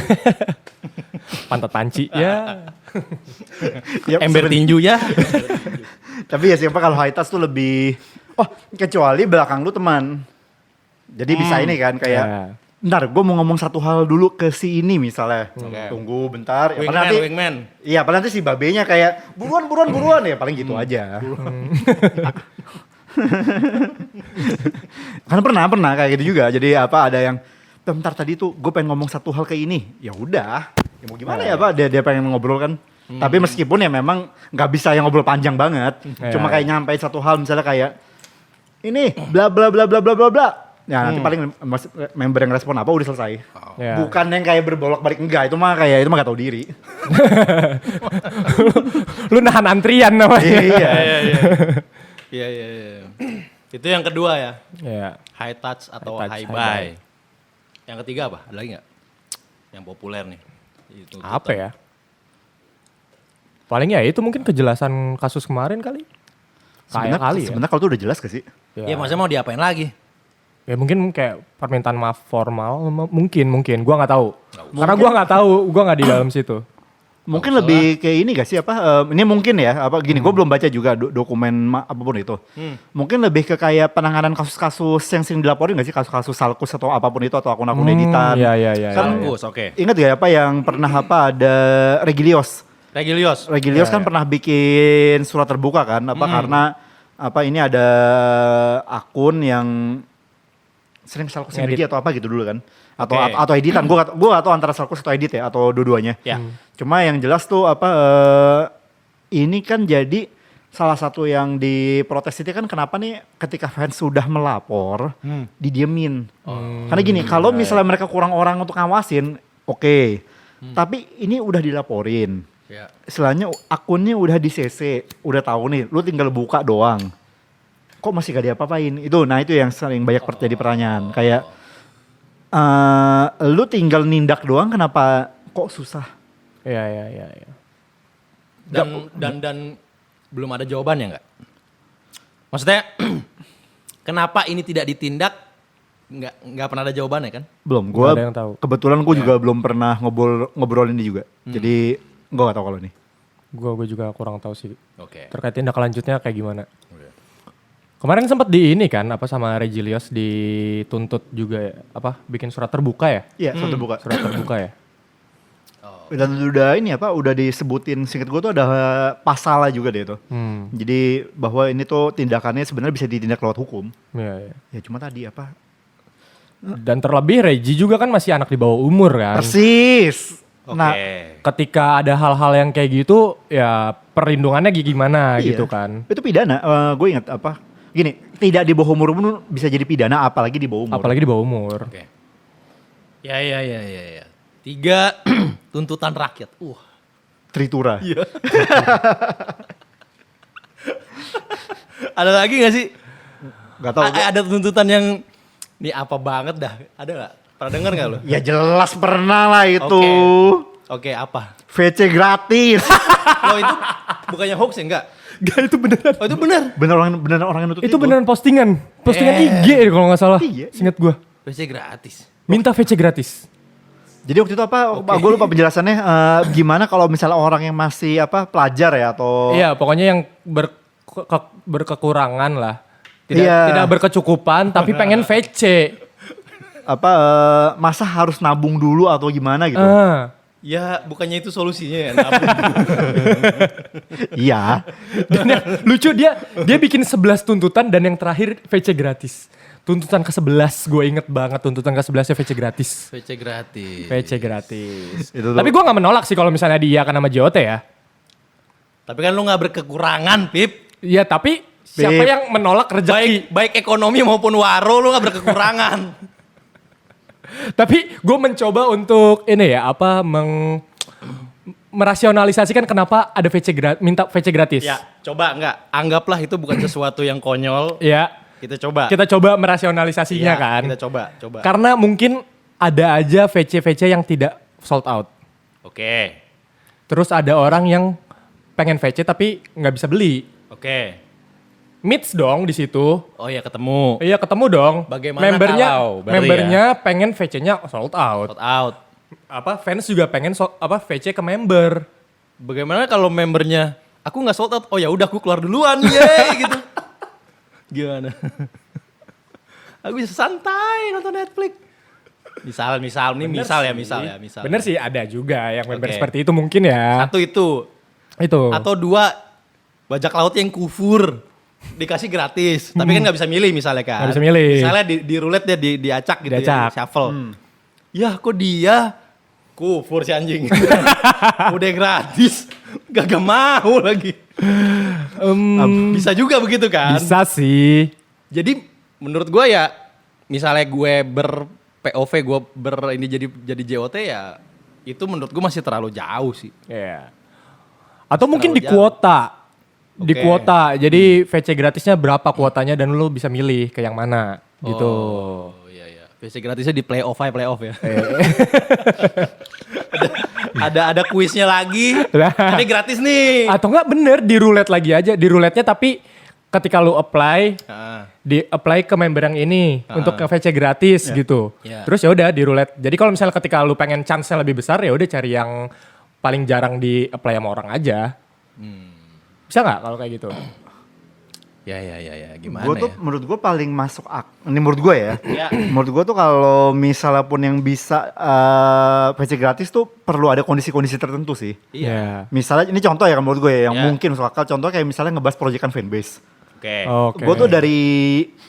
Pantat panci ya. Yap, Ember tinju ya. Tapi ya siapa kalau high touch tuh lebih, kecuali belakang lu teman. Jadi bisa ini kan kayak, Ya. bentar gue mau ngomong satu hal dulu ke si ini misalnya. Oke. Tunggu bentar. Ya, paling nanti, Wingman. iya paling nanti si babenya kayak buruan ya paling gitu aja. Karena pernah kayak gitu juga. Jadi apa ada yang bentar tadi tuh gue pengen ngomong satu hal ke ini. Ya udah. Ya mau gimana ya Pak? Dia pengen ngobrol kan. Tapi meskipun ya memang nggak bisa yang ngobrol panjang banget. Cuma kayak nyampein satu hal misalnya kayak ini bla bla bla bla bla bla bla. Ya nanti paling member yang respon apa udah selesai. Ya. Bukan yang kayak berbolak-balik enggak, itu mah gak tahu diri. Lu nahan antrian namanya. Iya. Iya. Itu yang kedua ya. Iya. High touch atau High touch, high high buy. Yang ketiga apa? Ada lagi nggak? Yang populer nih. Itu Apa ya? Paling ya itu mungkin kejelasan kasus kemarin kali. Kayak kali ya. Sebenarnya kalau itu udah jelas gak sih? Ya maksudnya mau diapain lagi? Ya mungkin kayak permintaan maaf formal mungkin gua nggak tahu. Karena gua nggak tahu, gua nggak di dalam situ. Mungkin lebih kayak ini gak sih ini mungkin ya gini gue belum baca juga dokumen apapun itu. Mungkin lebih ke kayak penanganan kasus-kasus yang sering dilaporin gak sih, kasus-kasus salkus atau apapun itu atau akun-akun editan. Iya. Kan Salkus, oke. ingat gak ya yang pernah ada Regilios Regilios. kan pernah bikin surat terbuka kan karena ini ada akun yang sering salkus energi atau apa gitu dulu kan Oke. atau editan gue gak tahu antara salkus atau edit ya atau dua-duanya. Ya. Cuma yang jelas tuh ini kan jadi salah satu yang diprotes itu kan kenapa nih ketika fans sudah melapor didiemin. Karena gini, kalau misalnya mereka kurang orang untuk ngawasin, oke. Tapi ini udah dilaporin. Ya. Istilahnya akunnya udah di CC, udah tahu nih, lu tinggal buka doang. Kok masih gak diapa-apain? Itu yang sering banyak jadi pertanyaan. Kayak lu tinggal nindak doang, kenapa kok susah? Iya. Dan belum ada jawabannya nggak? Maksudnya kenapa ini tidak ditindak? Nggak pernah ada jawabannya kan? Belum, Nggak ada yang tahu. kebetulan gue juga belum pernah ngobrolin ini juga. Jadi gue gak tahu kalau ini. Gua juga kurang tahu sih. Oke. Terkait tindak lanjutnya kayak gimana. Kemarin sempat di ini kan apa sama Regilios dituntut juga ya, apa bikin surat terbuka ya? Iya, suatu buka. Surat terbuka ya. Dan udah ini apa, udah disebutin, singkat gue tuh ada pasalnya juga deh itu. Jadi bahwa ini tuh tindakannya sebenarnya bisa ditindak lewat hukum. Iya, iya. Ya cuma tadi apa? Dan terlebih Regi juga kan masih anak di bawah umur kan. Persis. Oke. Nah, Ketika ada hal-hal yang kayak gitu ya perlindungannya gimana iya. gitu kan. Itu pidana. Gue ingat apa? Gini, tidak di bawah umur pun bisa jadi pidana, apalagi di bawah umur. Apalagi di bawah umur. Oke. Ya. 3 tuntutan rakyat. Tritura. Iya. Ada lagi gak sih? Gak tau. Ada tuntutan yang ini apa banget dah? Ada gak? Pernah denger gak lo? Ya jelas pernah lah itu. Oke, apa? VC gratis. Lo itu bukannya hoax ya? Enggak? Gak, itu beneran. Oh itu benar. bener orang yang nutut Itu beneran postingan IG kalau nggak salah. Iya. Ingat gue. VC gratis. Minta VC gratis. Jadi waktu itu apa? Gue lupa penjelasannya. Gimana kalau misalnya orang yang masih apa pelajar ya atau? Iya, pokoknya yang berkekurangan lah. Iya. Tidak berkecukupan tapi pengen VC. Apa masa harus nabung dulu atau gimana gitu? Ya bukannya itu solusinya ya? Nabung. Iya. Dan yang lucu dia bikin 11 tuntutan dan yang terakhir VC gratis. Tuntutan ke-11 gue inget banget tuntutan ke-11 VC gratis. VC gratis. VC gratis. Itu tuh. Tapi gue gak menolak sih kalau misalnya dia akan sama JOT ya. Tapi kan lu gak berkekurangan, Pip. Iya tapi siapa yang menolak rezeki? Baik ekonomi maupun waro lu gak berkekurangan. Tapi gue mencoba untuk ini ya apa merasionalisasikan kenapa ada minta VC gratis. Ya, coba enggak. Anggaplah itu bukan sesuatu yang konyol. Ya. Kita coba. Kita coba merasionalisasinya Ya, kan. Kita coba. Karena mungkin ada aja VC yang tidak sold out. Oke. Terus ada orang yang pengen VC tapi nggak bisa beli. Oke. Meets dong di situ. Oh ya ketemu. Iya ketemu dong. Bagaimana kalau berarti membernya pengen VC-nya sold out. Sold out. Apa fans juga pengen VC ke member. Bagaimana kalau membernya aku nggak sold out? Oh ya udah aku keluar duluan, yeay gitu. Gimana? Aku bisa santai nonton Netflix. Misal ya. Bener sih ada juga yang member Oke. seperti itu mungkin ya. Satu itu. Itu. Atau 2 bajak laut yang kufur dikasih gratis, tapi kan nggak bisa milih misalnya kan. Nggak bisa milih. Misalnya di roulette dia diacak gitu Diacak. ya, shuffle. Ya kok dia kufur si anjing. Udah gratis, gak mau lagi. Bisa juga begitu kan? Bisa sih. Jadi menurut gue ya, misalnya gue ber-POV, gue ini jadi JOT ya, itu menurut gue masih terlalu jauh sih. Iya. Atau mungkin di Terlalu jauh. kuota. Di Oke. kuota. Jadi VC gratisnya berapa kuotanya dan lu bisa milih ke yang mana gitu. Oh iya. VC gratisnya di playoff ya. ada kuisnya lagi, tapi gratis nih. Atau enggak bener di roulette lagi aja. Di roulette-nya tapi ketika lu apply, di apply ke member yang ini untuk ke VC gratis gitu. Yeah. Terus ya udah di roulette. Jadi kalau misalnya ketika lu pengen chance-nya lebih besar ya udah cari yang paling jarang di apply sama orang aja. Bisa nggak kalau kayak gitu? Ya, gimana Gue tuh ya? menurut gue paling masuk ini menurut gue ya. Menurut gue tuh kalau misalnya pun yang bisa VC gratis tuh perlu ada kondisi-kondisi tertentu sih. Iya. Misalnya ini contoh ya menurut gue ya, yang Iya. mungkin masuk akal. Contoh kayak misalnya ngebahas proyekan fanbase. Oke. Oke. Gue tuh dari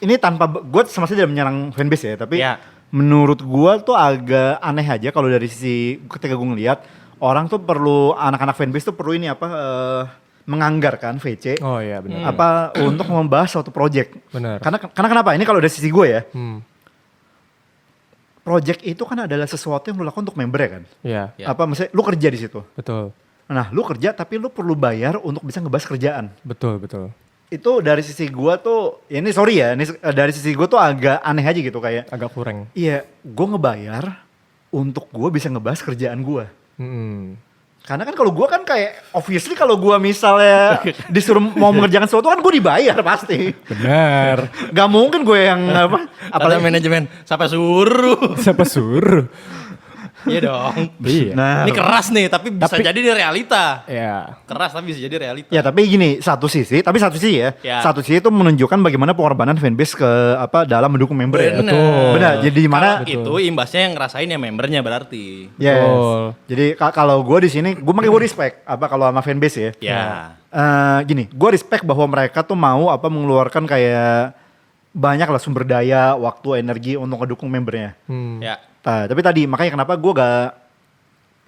ini tanpa gue sama sekali tidak menyerang fanbase ya, tapi Iya. menurut gue tuh agak aneh aja kalau dari sisi ketika gue ngeliat orang tuh perlu anak-anak fanbase tuh perlu ini apa menganggarkan VC Oh iya benar. apa untuk membahas suatu project. Benar. Karena kenapa? Ini kalau dari sisi gue ya, Hmm. project itu kan adalah sesuatu yang lu lakukan untuk member ya kan. Iya, Ya. Apa misalnya lu kerja di situ. betul. Nah, lu kerja tapi lu perlu bayar untuk bisa ngebahas kerjaan. Betul. Itu dari sisi gue tuh, ya ini sorry ya, ini dari sisi gue tuh agak aneh aja gitu kayak. Agak kurang. Iya, gue ngebayar untuk gue bisa ngebahas kerjaan gue. Karena kan kalau gue kan kayak obviously kalau gue misalnya disuruh mau mengerjakan sesuatu kan gue dibayar pasti. Benar. Gak mungkin gue yang apa? Apalagi manajemen sampai suruh. Siapa suruh? Iya dong. Iya. Nah, Ini keras nih, tapi bisa jadi di realita. Ya. Keras tapi bisa jadi realita. ya tapi gini, satu sisi ya. Ya. Satu sisi itu menunjukkan bagaimana pengorbanan fanbase ke dalam mendukung member ya. Bener. Jadi di mana Kalau itu imbasnya yang ngerasain ya membernya berarti. Yes. Betul. Jadi kalau gue di sini, gue makanya gue respect kalau sama fanbase ya. Ya. Gini, gue respect bahwa mereka tuh mau mengeluarkan kayak banyak lah sumber daya, waktu, energi untuk ngedukung membernya. Ya. Tapi tadi makanya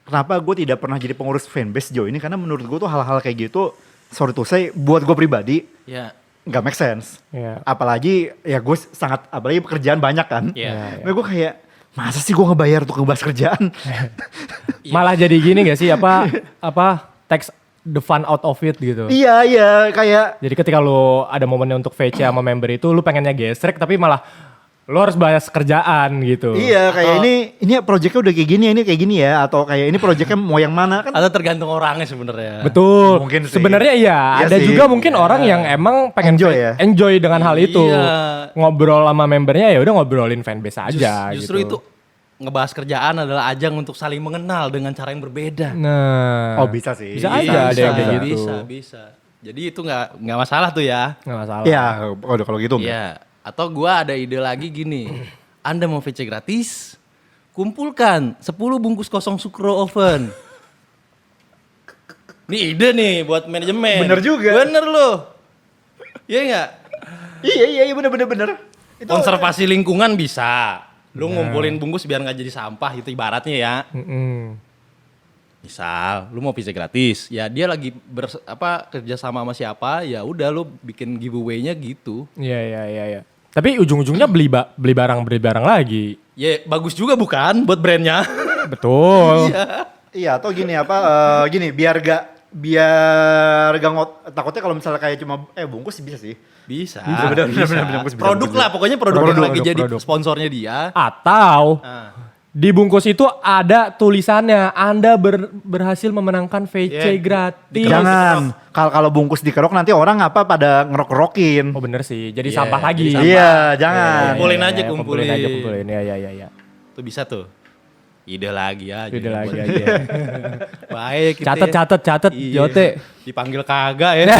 kenapa gue tidak pernah jadi pengurus fanbase sejauh ini, karena menurut gue tuh hal-hal kayak gitu, sorry tuh saya buat gue pribadi Ya. nggak make sense. Iya. Apalagi ya gue apalagi pekerjaan banyak kan. Iya. Makanya gue kayak masa sih gue ngebayar untuk ngebahas kerjaan? Malah jadi gini gak sih apa text the fun out of it gitu. Iya kayak Jadi ketika lu ada momennya untuk VC sama member itu lu pengennya gesrek tapi malah lu harus bahas kerjaan gitu. iya kayak ini projectnya udah kayak gini, ini kayak gini ya, atau kayak ini projectnya mau yang mana kan? Atau tergantung orangnya sebenarnya. Betul. Mungkin sih. Sebenarnya iya, Iya ada sih. juga mungkin orang yang emang pengen Enjoy ya? enjoy dengan hal itu. Iya. Ngobrol sama membernya ya udah ngobrolin fanbase aja Justru gitu. itu ngebahas kerjaan adalah ajang untuk saling mengenal dengan cara yang berbeda. Nah. Oh bisa sih. Bisa aja ada yang kayak gitu. Bisa. Jadi itu nggak masalah tuh ya. Nggak masalah. Iya kalau gitu. Iya. Atau gua ada ide lagi gini. Anda mau VC gratis? Kumpulkan 10 bungkus kosong sukro oven. Ini ide nih buat manajemen. Bener juga. Bener loh. Iya nggak? Iya bener. Itu Konservasi lingkungan bisa. Lu ngumpulin bungkus biar nggak jadi sampah itu ibaratnya ya. Mm-mm. Misal, lu mau VC gratis, ya dia lagi kerja sama siapa, ya udah lu bikin giveaway-nya gitu. Iya. Tapi ujung-ujungnya beli barang lagi. Ya bagus juga bukan buat brandnya. Betul. Iya atau gini gini biar gak takutnya kalau misalnya kayak cuma bungkus bisa sih. Bisa. Bener, bisa. bisa, Produk bisa. lah, pokoknya produk yang Produk, lagi jadi produk. sponsornya dia. Atau Nah, di bungkus itu ada tulisannya Anda berhasil memenangkan VC Iya. gratis. Jangan kalau bungkus dikerok nanti orang pada ngerok-ngerokin. Oh bener sih, jadi Iya, sampah lagi. jadi sampah. Iya jangan. Kumpulin aja, Kumpulin kumpulin. aja, kumpulin. Iya. tuh bisa tuh. Ide lagi ya. Ide lagi aja. Baik. kita Catet, Iya. Jote. Dipanggil kagak ya.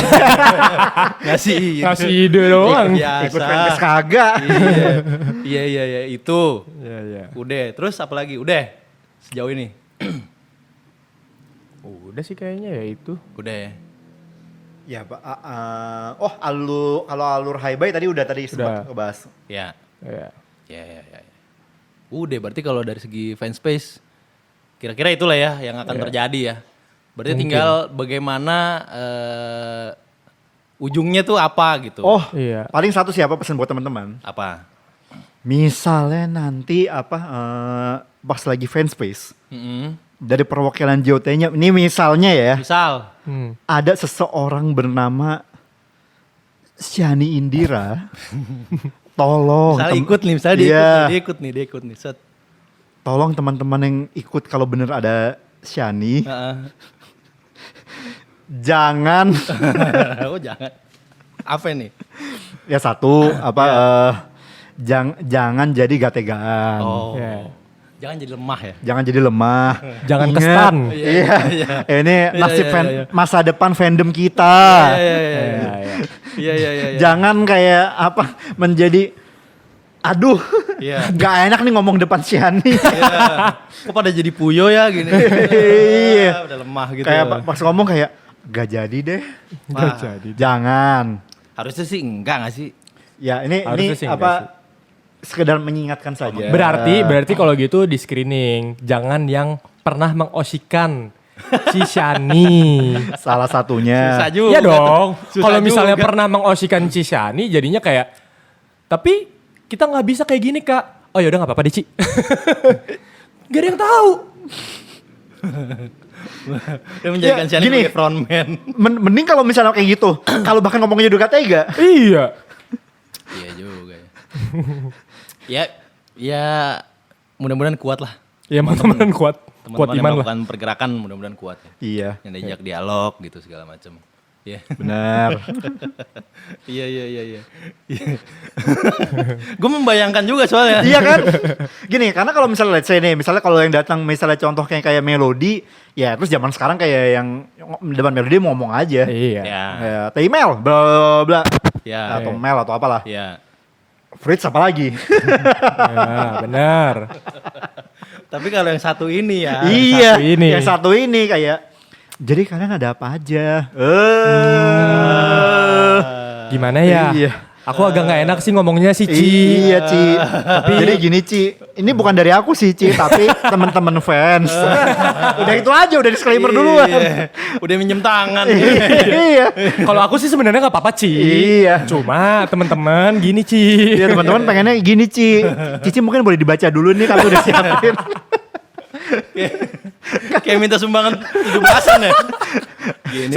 Ngasih ide doang. Biasa. Ikut fanbase kagak. Iya, itu. Iya. Udah, terus apa lagi? Udah. Sejauh ini. Udah sih kayaknya ya itu. Udah ya. Ya, kalau alur high buy tadi sempat ngebahas. Ya. Iya. Ya. Udah, berarti kalau dari segi fanspace kira-kira itulah ya yang akan terjadi ya. Berarti tinggal bagaimana ujungnya tuh apa gitu. Oh, Iya. paling satu siapa pesan buat teman-teman. Apa? Misalnya nanti pas lagi fanspace Mm-mm. dari perwakilan JOT-nya, ini misalnya ya, Misal. ada seseorang bernama Shani Indira. Tolong. Misalnya ikut nih, misalnya dia ikut nih. Set. Tolong teman-teman yang ikut kalau bener ada Shani, Heeh. jangan Oh jangan. Apa nih? ya satu jangan jadi gategaan. Oh. Iya. Jangan jadi lemah ya. Jangan jadi lemah. Jangan Ingat, kestan. Iya. Ini nasib iya. masa depan fandom kita. Iya. Jangan kayak menjadi aduh. Iya. Gak enak nih ngomong depan Shani. Iya. Kok pada jadi puyo ya gini. Iya. Udah lemah gitu. Kayak pas ngomong kayak gak jadi deh. Wah, Jangan. harusnya sih enggak gak sih? Ya ini Harusnya sih enggak sekedar mengingatkan saja. Berarti kalau gitu di screening jangan yang pernah mengosikan si Shani. Salah satunya. Susah juga. Iya dong. Susah Kalau misalnya juga. pernah mengosikan si Shani jadinya kayak tapi kita nggak bisa kayak gini Kak. Oh ya udah nggak apa-apa deh Ci. Gak ada yang tahu. Dia menjadikan Ya, Shani gini. sebagai frontman. Mending kalau misalnya kayak gitu. Kalau bahkan ngomongnya juga tega. Iya. Iya juga ya. Ya mudah-mudahan kuat lah. Ya teman-teman kuat Teman-teman yang iman lah. melakukan pergerakan mudah-mudahan kuat ya. Iya. Yang diajak dialog gitu segala macam. Iya. Benar. Iya. Gue membayangkan juga soalnya. Iya kan? Gini, karena kalau misalnya let's say nih, misalnya kalau yang datang misalnya contoh kayak Melody, ya terus zaman sekarang kayak yang depan Melody mau ngomong aja. Iya. Ya. Ya, Taimel, bla bla bla. Ya. Atau Mel atau apalah. Ya. Fritz apa lagi? Ya, benar. Tapi kalau yang satu ini ya. Iya, satu ini. yang satu ini kayak jadi kalian ada apa aja? Gimana ya? Iya. Aku agak nggak enak sih ngomongnya sih, Ci. Iya, Ci. Jadi gini, Ci. Ini bukan dari aku sih, Ci, tapi teman-teman fans. Udah itu aja, udah disclaimer duluan. Iya. Udah minjem tangan. Iya. Kalau aku sih sebenarnya nggak apa-apa, Ci. Iya. Cuma teman-teman gini, Ci. Iya, teman-teman pengennya gini, Ci. Cici mungkin boleh dibaca dulu nih kalau udah siapin. Kayak minta sumbangan 17-an ya. Gini,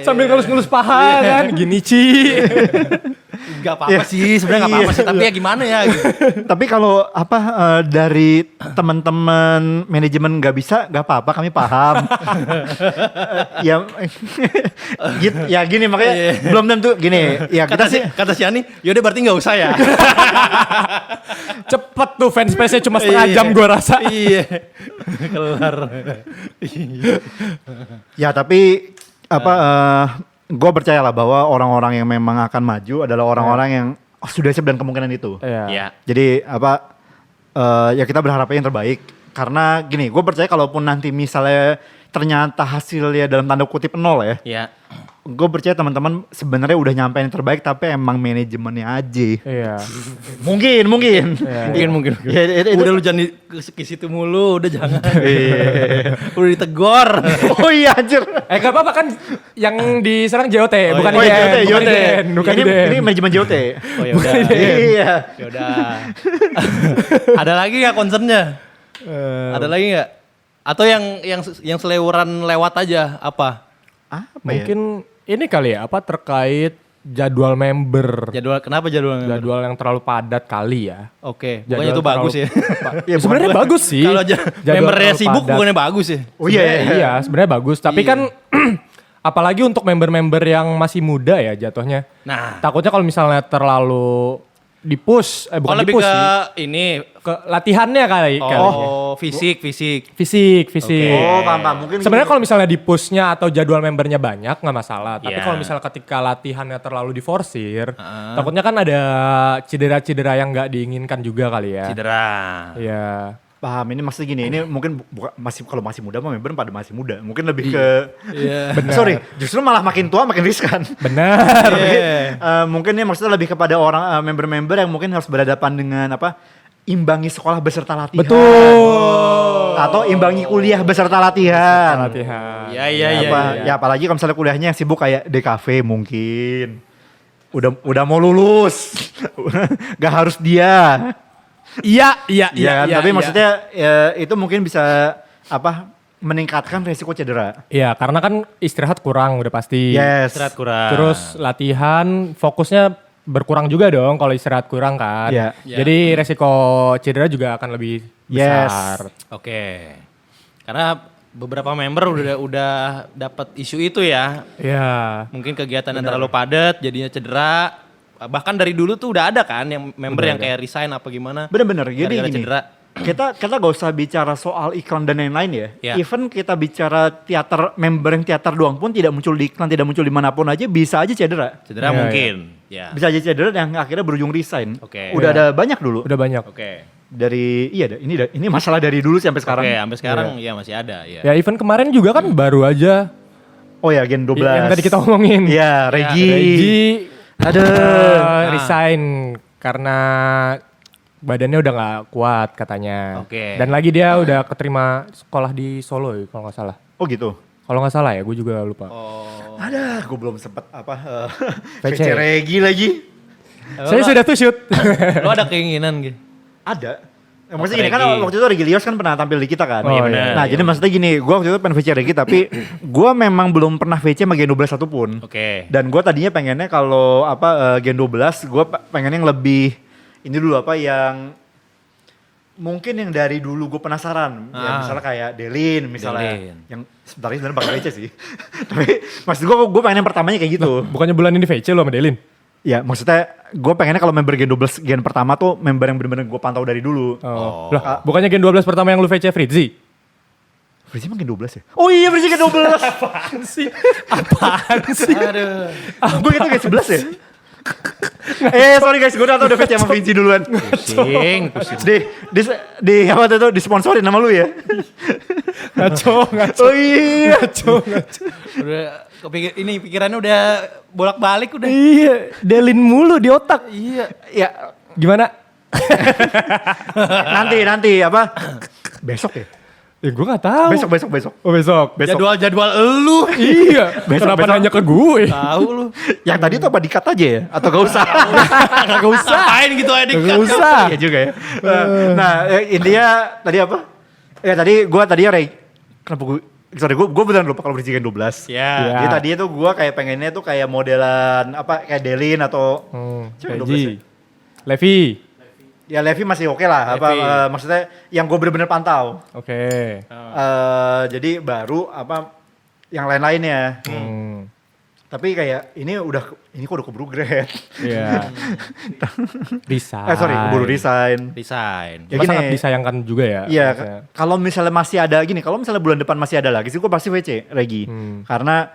Sambil ngelus-ngelus paha kan. Gini, Ci. Gak apa-apa sih, sebenarnya gak apa-apa sih. Tapi ya gimana ya gitu. Tapi kalau dari teman-teman manajemen nggak bisa, nggak apa-apa, kami paham. Ya, ya gini makanya belum tentu gini. Ya kita sih Kata si Ani, yaudah berarti gak usah ya. Cepet tuh fanspace-nya cuma setengah jam gua rasa. Iya. Kelar. ya tapi gue percaya lah bahwa orang-orang yang memang akan maju adalah orang-orang yang sudah siap dan kemungkinan itu. Iya. Iya. Jadi ya kita berharapnya yang terbaik. Karena gini, gue percaya kalaupun nanti misalnya ternyata hasilnya dalam tanda kutip 0 ya. Iya. Gue percaya teman-teman sebenarnya udah nyampe yang terbaik tapi emang manajemennya aja. Iya. Mungkin. Mungkin. Ya, Udah lu jangan ke situ mulu, udah jangan. Udah ditegor. Oh iya anjir. Gak apa-apa kan yang diserang JOT, bukan Oh iya, IDN. Bukan ini IDN. manajemen JOT. Oh ya udah. Iya. Yaudah. Ada lagi nggak concernnya? Ada lagi nggak? Atau yang selewuran lewat aja apa? Apa ya? Mungkin ini kali ya, apa terkait jadwal member. Kenapa jadwal? Jadwal yang terlalu padat kali ya. Oke, Jadwal bukannya itu bagus ya. Ya, Sebenarnya bagus sih. Kalau Jadwal membernya terlalu sibuk padat. bukannya bagus ya. Oh iya. Iya, sebenarnya bagus. Tapi Iya. kan apalagi untuk member-member yang masih muda ya jatuhnya. Nah, Takutnya kalau misalnya terlalu di-push, bukan lebih di-push ke sih. ini. Ke latihannya kali. Oh, fisik. Fisik. Oh, paham. Mungkin Sebenarnya kalau misalnya di pushnya atau jadwal membernya banyak nggak masalah. Tapi Iya. kalau misalnya ketika latihannya terlalu diforsir, takutnya kan ada cedera-cedera yang nggak diinginkan juga kali ya. Cedera. Iya. paham ini maksudnya gini, ini mungkin kalau masih muda mah member pada masih muda. Mungkin lebih ke Iya. sorry, justru malah makin tua makin riskan. Benar. Mungkin ini maksudnya lebih kepada orang member-member yang mungkin harus berhadapan dengan imbangi sekolah beserta latihan. Betul. Atau imbangi kuliah beserta latihan. Latihan. Iya. Ya apalagi kalau misalnya kuliahnya yang sibuk kayak DKV mungkin. Udah mau lulus. Gak harus dia. Iya. Iya kan? Tapi maksudnya ya, itu mungkin bisa meningkatkan resiko cedera. Iya, karena kan istirahat kurang udah pasti. Yes. Istirahat kurang. Terus latihan fokusnya berkurang juga dong kalau istirahat kurang kan. Iya. Jadi resiko cedera juga akan lebih besar. Oke. Karena beberapa member udah dapat isu itu ya. Iya. Mungkin kegiatan yang terlalu padat jadinya cedera. Bahkan dari dulu tuh udah ada kan yang member yang kayak resign apa gimana. Bener-bener. Jadi Gara-gara gini. cedera. Kita gak usah bicara soal iklan dan lain-lain ya. Ya. Even kita bicara teater, member yang teater doang pun tidak muncul di iklan, tidak muncul dimanapun aja, bisa aja cedera. Cedera Iya, mungkin. Ya. Bisa aja cedera yang akhirnya berujung resign. Oke. Udah Iya. ada banyak dulu. Udah banyak. Oke. Ini masalah dari dulu sampai sekarang. Oke, sampai sekarang ya masih ada ya. Ya event kemarin juga kan baru aja. Oh ya, Gen 12. Yang tadi kita omongin. Iya, Regi. Aduh. Resign karena badannya udah gak kuat katanya. Oke. Dan lagi dia udah keterima sekolah di Solo ya kalau gak salah. Oh gitu. Kalau nggak salah ya, gue juga lupa. Oh. Ada, gue belum sempet VC. VC Regi lagi. Saya sudah tuh shoot. Lo ada keinginan gitu? Ada. Maksudnya gini kan Regi. waktu itu Regi Lios kan pernah tampil di kita kan. Oh, iya, benar. Nah jadi maksudnya gini, gue waktu itu pengen VC Regi tapi gue memang belum pernah VC sama Gen 12 satupun. Oke. Dan gue tadinya pengennya kalau Gen 12 gue pengen yang lebih ini dulu yang Mungkin yang dari dulu gue penasaran, ya misalnya kayak Delin, misalnya Delin. yang sebenarnya sebenarnya bakal VC sih. Tapi maksud gue pengen yang pertamanya kayak gitu. Bukannya bulan ini VC lo sama Delin? Ya maksudnya gue pengennya kalau member Gen 12 gen pertama tuh member yang bener-bener gue pantau dari dulu. Oh. Lah, bukannya Gen 12 pertama yang lu VC Fritzy? Fritzy emang Gen 12 ya? Oh iya Fritzy Gen 12. Apaan sih? Apaan sih? Aduh. Gue gitu Gen 11 ya? Sorry guys, gue udah tau udah VC sama Fritzy duluan. Pusing. Di apa tuh disponsorin nama lu ya? Ngaco. Oh iya. Ngaco. Udah pikirannya udah bolak-balik udah. Iya, Delin mulu di otak. Iya. Ya Gimana? nanti apa? Besok ya? Ya gue gak tahu. Besok. Oh besok. Jadwal elu. Iya. Kenapa besok. nanya ke gue? Tahu lu. Yang tadi tuh apa dikat aja ya? Atau gak usah? Gak usah. Ngapain gitu aja Gak usah. Iya juga ya. Nah, intinya tadi apa? Ya tadi gue kenapa gue beneran lupa kalau Fritzy Gen 12. Ya. Jadi tadinya tuh gue kayak pengennya tuh kayak modelan apa kayak Delin atau Siapa yang 12 ya? Levi. Levi. Ya Levi masih oke lah. Apa Levi. maksudnya yang gue bener-bener pantau. Oke. Jadi baru apa yang lain-lainnya. Tapi kayak ini kok udah keburu grade. Iya. Resign. Keburu resign. Desain. Ya Cuma gini, sangat disayangkan juga ya. Iya, maksudnya. kalau misalnya masih ada gini, kalau misalnya bulan depan masih ada lagi sih gue pasti VC Regi. Karena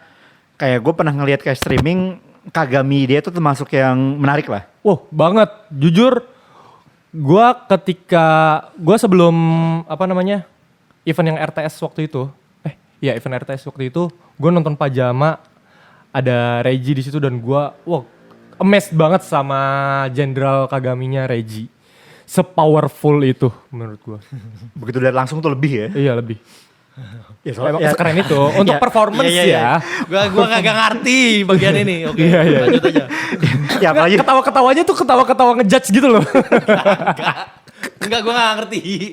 kayak gue pernah ngelihat kayak streaming Kagami dia itu termasuk yang menarik lah. Wah banget. Jujur, gue sebelum event yang RTS waktu itu, event RTS waktu itu, gue nonton Pajama, ada Reggie di situ dan gue, amazed banget sama Jenderal Kagaminya Reggie. Se-powerful itu menurut gue. Begitu lihat langsung tuh lebih ya. Iya lebih. Ya, Emang sekeren itu untuk performance ya. Gua kagak ngerti bagian ini. Oke. Iya. Lanjut aja. Ya apalagi Ketawa-ketawanya tuh ketawa-ketawa ngejudge gitu loh. Enggak, gua gak ngerti.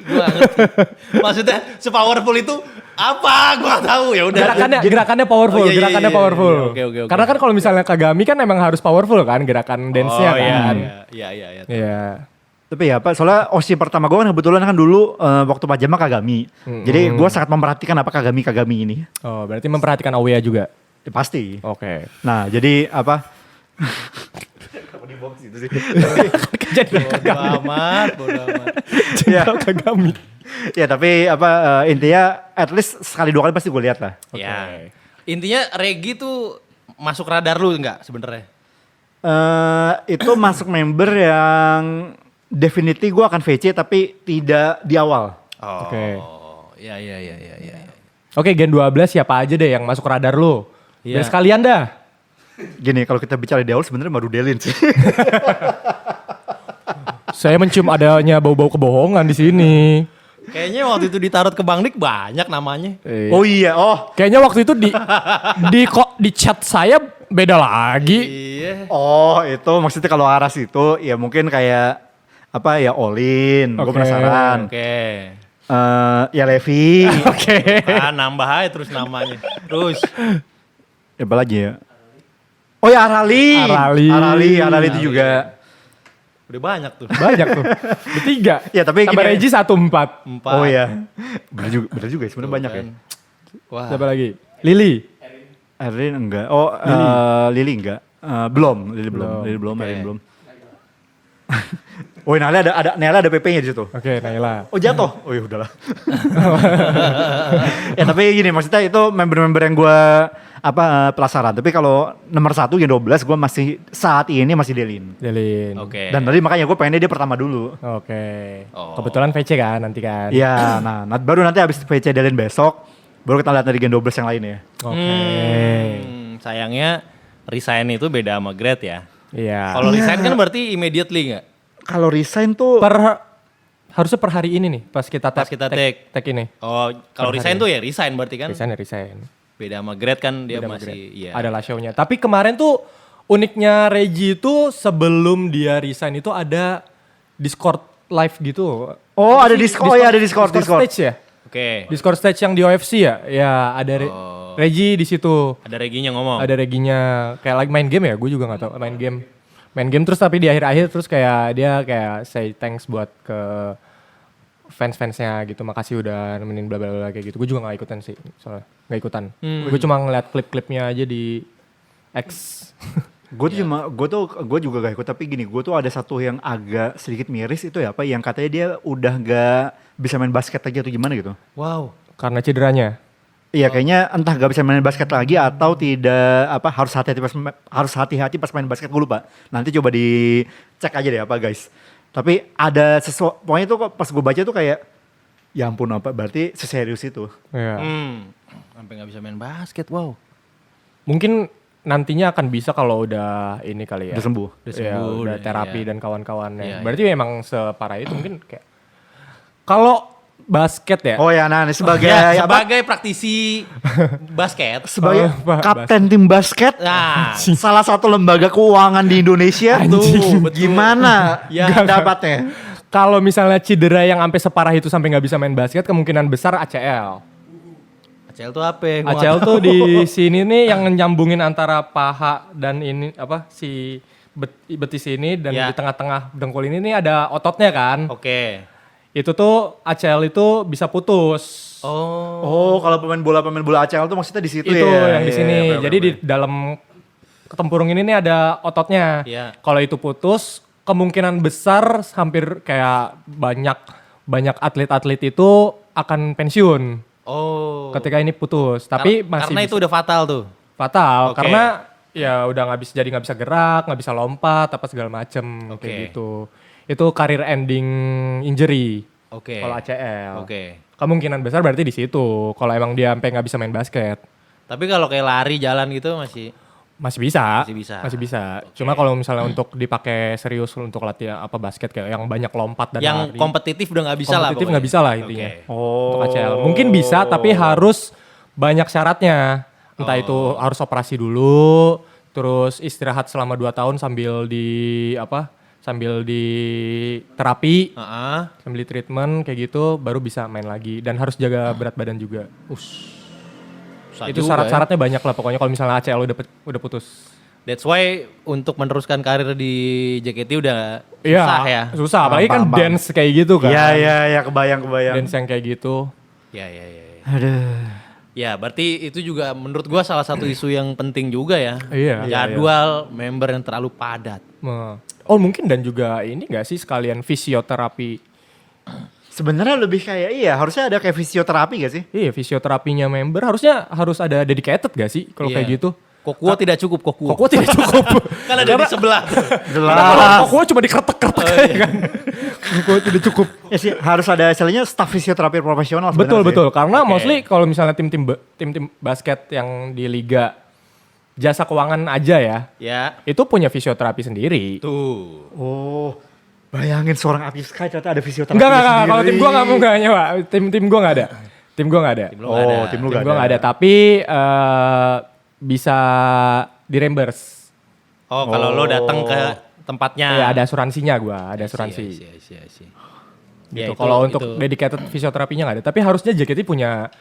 Maksudnya se-powerful itu apa? Gua gak tahu. Ya udah. Gerakannya powerful, Oh, iya, gerakannya iya, iya, powerful. iya. Oke. Karena kan kalau misalnya Kagami kan emang harus powerful kan gerakan dance-nya kan. Iya. Iya. tapi ya Pak, soalnya OSI pertama gue kan kebetulan kan dulu waktu Pajama Kagami. Jadi gue sangat memperhatikan apa Kagami ini. Oh, berarti memperhatikan Aoya juga. Ya, pasti. Oke. Nah, jadi apa? Bodo amat. Ya, Kagami. ya tapi apa intinya at least sekali dua kali pasti gue lihat lah. Ya. Intinya Regi tuh masuk radar lu enggak sebenarnya? Itu masuk member yang definitely gue akan VC tapi tidak di awal. Oh. Oke. Iya. Oke, Gen 12 siapa aja deh yang masuk radar lu? Iya. Biar sekalian dah. Gini, kalau kita bicara di awal sebenarnya baru Delin sih. Saya mencium adanya bau-bau kebohongan di sini. Kayaknya waktu itu ditaruh ke Bang Dik banyak namanya. Oh iya, Kayaknya waktu itu di chat saya beda lagi. Iya. Oh itu maksudnya kalau Aras itu ya mungkin kayak apa ya Olin, gue Oke. penasaran. Oke. Ya Levi, Oke. Nambah aja terus namanya. Terus. ya apa lagi ya? Oh ya Arali Arali. itu juga. Udah banyak tuh. Banyak tuh. Bertiga. Ya, tapi tambah gini- Reggie 1-4. 4. Oh ya, bener juga sebenarnya banyak ya. Wah. Siapa lagi? Lily. Erin enggak, Lili enggak, Lili belum, Oke. Erin belum. Oh Nela ada PP-nya di situ. Oke, Naila. Oh jatuh, oh ya udahlah. Ya tapi gini maksudnya itu member-member yang gue pelasaran. Tapi kalau nomor 1 Gen 12 gue masih saat ini masih Delin. Delin. Oke. Dan tadi makanya gue pengennya dia pertama dulu. Oke. Oh. Kebetulan VC kan nanti kan. Iya, baru nanti habis VC Delin besok, baru kita lihat dari Gen 12 yang lainnya. Oke. Sayangnya resign itu beda sama grade ya. Iya. Kalau resign kan berarti immediately nggak? Kalau resign tuh Harusnya per hari ini nih pas kita Pas kita take. ini. Oh, kalau Per resign hari. tuh ya resign berarti kan? Resign. Beda sama grade kan dia Beda sama masih grade. iya. Adalah show-nya. Tapi kemarin tuh uniknya Reggie itu sebelum dia resign itu ada Discord live gitu. Oh, ada Discord. Oh ya, ada Discord. stage ya? Oke. Discord stage yang di OFC ya? Ya, ada Reggie di situ. Ada Reginya ngomong. Ada Reginya kayak lagi main game ya? Gue juga nggak tahu main game terus tapi di akhir-akhir terus kayak dia kayak say thanks buat ke fans-fansnya gitu, makasih udah nemenin bla bla bla kayak gitu. Gue juga nggak ikutan sih, soalnya nggak ikutan. Gue cuma ngeliat klip-klipnya aja di X. Gue juga gak ikut, tapi gini, gue tuh ada satu yang agak sedikit miris itu ya, apa yang katanya dia udah gak bisa main basket lagi atau gimana gitu. Wow. Karena cederanya. Iya, kayaknya entah gak bisa main basket lagi atau tidak, apa harus hati-hati pas main basket. Gue lupa. Nanti coba dicek aja deh apa guys. Tapi ada sesuatu, pokoknya tuh pas gue baca tuh kayak, ya ampun apa, berarti seserius itu. Iya. Sampai nggak bisa main basket, wow. Mungkin nantinya akan bisa kalau udah ini kali ya. Udah sembuh. Udah Iya, sembuh, udah udah, terapi iya. dan kawan-kawannya. Iya, Berarti memang separah itu mungkin kayak kalau basket ya. Oh ya, nah ini sebagai Ya, apa? sebagai praktisi basket. Sebagai Oh, kapten tim basket, Nah, salah satu lembaga keuangan di Indonesia tuh betul. gimana Ya. dapatnya? Kalau misalnya cedera yang sampai separah itu sampai nggak bisa main basket, kemungkinan besar ACL. ACL tuh apa? Gua ACL nggak tuh di sini nih yang nyambungin antara paha dan ini apa si betis ini dan Ya. di tengah-tengah dengkul ini nih ada ototnya kan. tahu. Oke. Itu tuh ACL itu bisa putus. Oh. Oh, kalau pemain bola ACL tuh maksudnya di situ Itu ya? yang di Iya, sini. iya, Jadi di dalam tempurung ini nih ada ototnya. Iya. Kalau itu putus, kemungkinan besar hampir kayak banyak atlet-atlet itu akan pensiun Oh. ketika ini putus. Tapi masih karena bisa- itu udah fatal tuh. fatal Oke. karena ya udah nggak bisa gerak, nggak bisa lompat apa segala macem Oke. kayak gitu. Itu career ending injury Oke. kalau ACL. Oke. Kemungkinan besar berarti di situ. Kalau emang dia sampai nggak bisa main basket, Tapi kalau kayak lari jalan gitu masih masih bisa. Masih bisa. Masih bisa. Cuma kalau misalnya untuk dipakai serius untuk latihan apa basket kayak yang banyak lompat dan yang lari, kompetitif udah nggak bisa lah. kompetitif nggak bisa lah intinya. Oke. Untuk Oh. ACL. Mungkin bisa tapi harus banyak syaratnya. Entah itu harus operasi dulu, terus istirahat selama 2 tahun sambil di terapi, Heeh. sambil di treatment kayak gitu baru bisa main lagi dan harus jaga berat badan juga. Susah Itu juga syarat-syaratnya banyak lah pokoknya kalau misalnya ACL udah putus. ya. That's why untuk meneruskan karir di JKT udah Iya, susah ya. susah. Apalagi kan Paham. dance kayak gitu kan. Iya, kebayang. Dance yang kayak gitu. Ya. Aduh. Ya, berarti itu juga menurut gua salah satu isu yang penting juga ya. Iya. Jadwal member yang terlalu padat. Oh mungkin dan juga ini gak sih sekalian fisioterapi. Sebenarnya lebih kayak harusnya ada kayak fisioterapi gak sih? Iya fisioterapinya member harus ada dedicated gak sih kalau Iya. kayak gitu. Kokuo tidak cukup Kokuo. Kokuo tidak cukup. Kan ada di sebelah. Jelas. Kokuo cuma dikretek-kretek kan. Kokuo tidak cukup. Ya sih, harus ada istilahnya staff fisioterapi profesional sebenarnya Betul. sih. Karena Oke. mostly kalau misalnya tim-tim basket yang di liga jasa keuangan aja ya, Ya. itu punya fisioterapi sendiri. Tuh. Oh, bayangin seorang Apip Sky ternyata ada fisioterapi Enggak. sendiri. Kalau tim gua nggak nyewa. Tim gua nggak ada. Tim gua nggak ada. Tim lu nggak ada. tim lu Tim gak gua nggak ada. Tapi bisa di reimburse. Oh, kalau lo datang ke tempatnya. Iya ada asuransinya gua, ada asuransi. I see. Gitu. Ya, Kalau untuk dedicated fisioterapinya nggak ada. Tapi harusnya JKT punya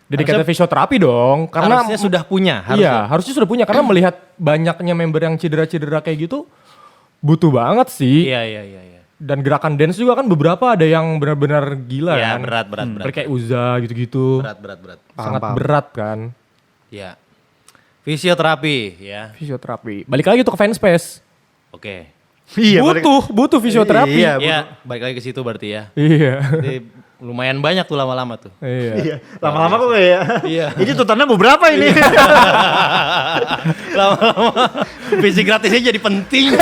dedicated fisioterapi dong. Karena harusnya sudah punya. Iya, harusnya sudah punya. Karena melihat banyaknya member yang cedera-cedera kayak gitu, butuh banget sih. Iya. Dan gerakan dance juga kan beberapa ada yang benar-benar gila Ya, kan. berat. Seperti kayak Uza gitu-gitu. Berat. Sangat Paham. berat kan. Ya. Fisioterapi, ya. Fisioterapi. Balik lagi tuh ke fanspace. Oke. Iya, butuh fisioterapi. Iya, Ya, balik lagi ke situ berarti ya. Iya. Jadi, lumayan banyak tuh lama-lama tuh. Iya. Iya, lama-lama kok kayak. Iya. Ini tuntutannya mau berapa ini? Lama-lama visi gratisnya jadi penting.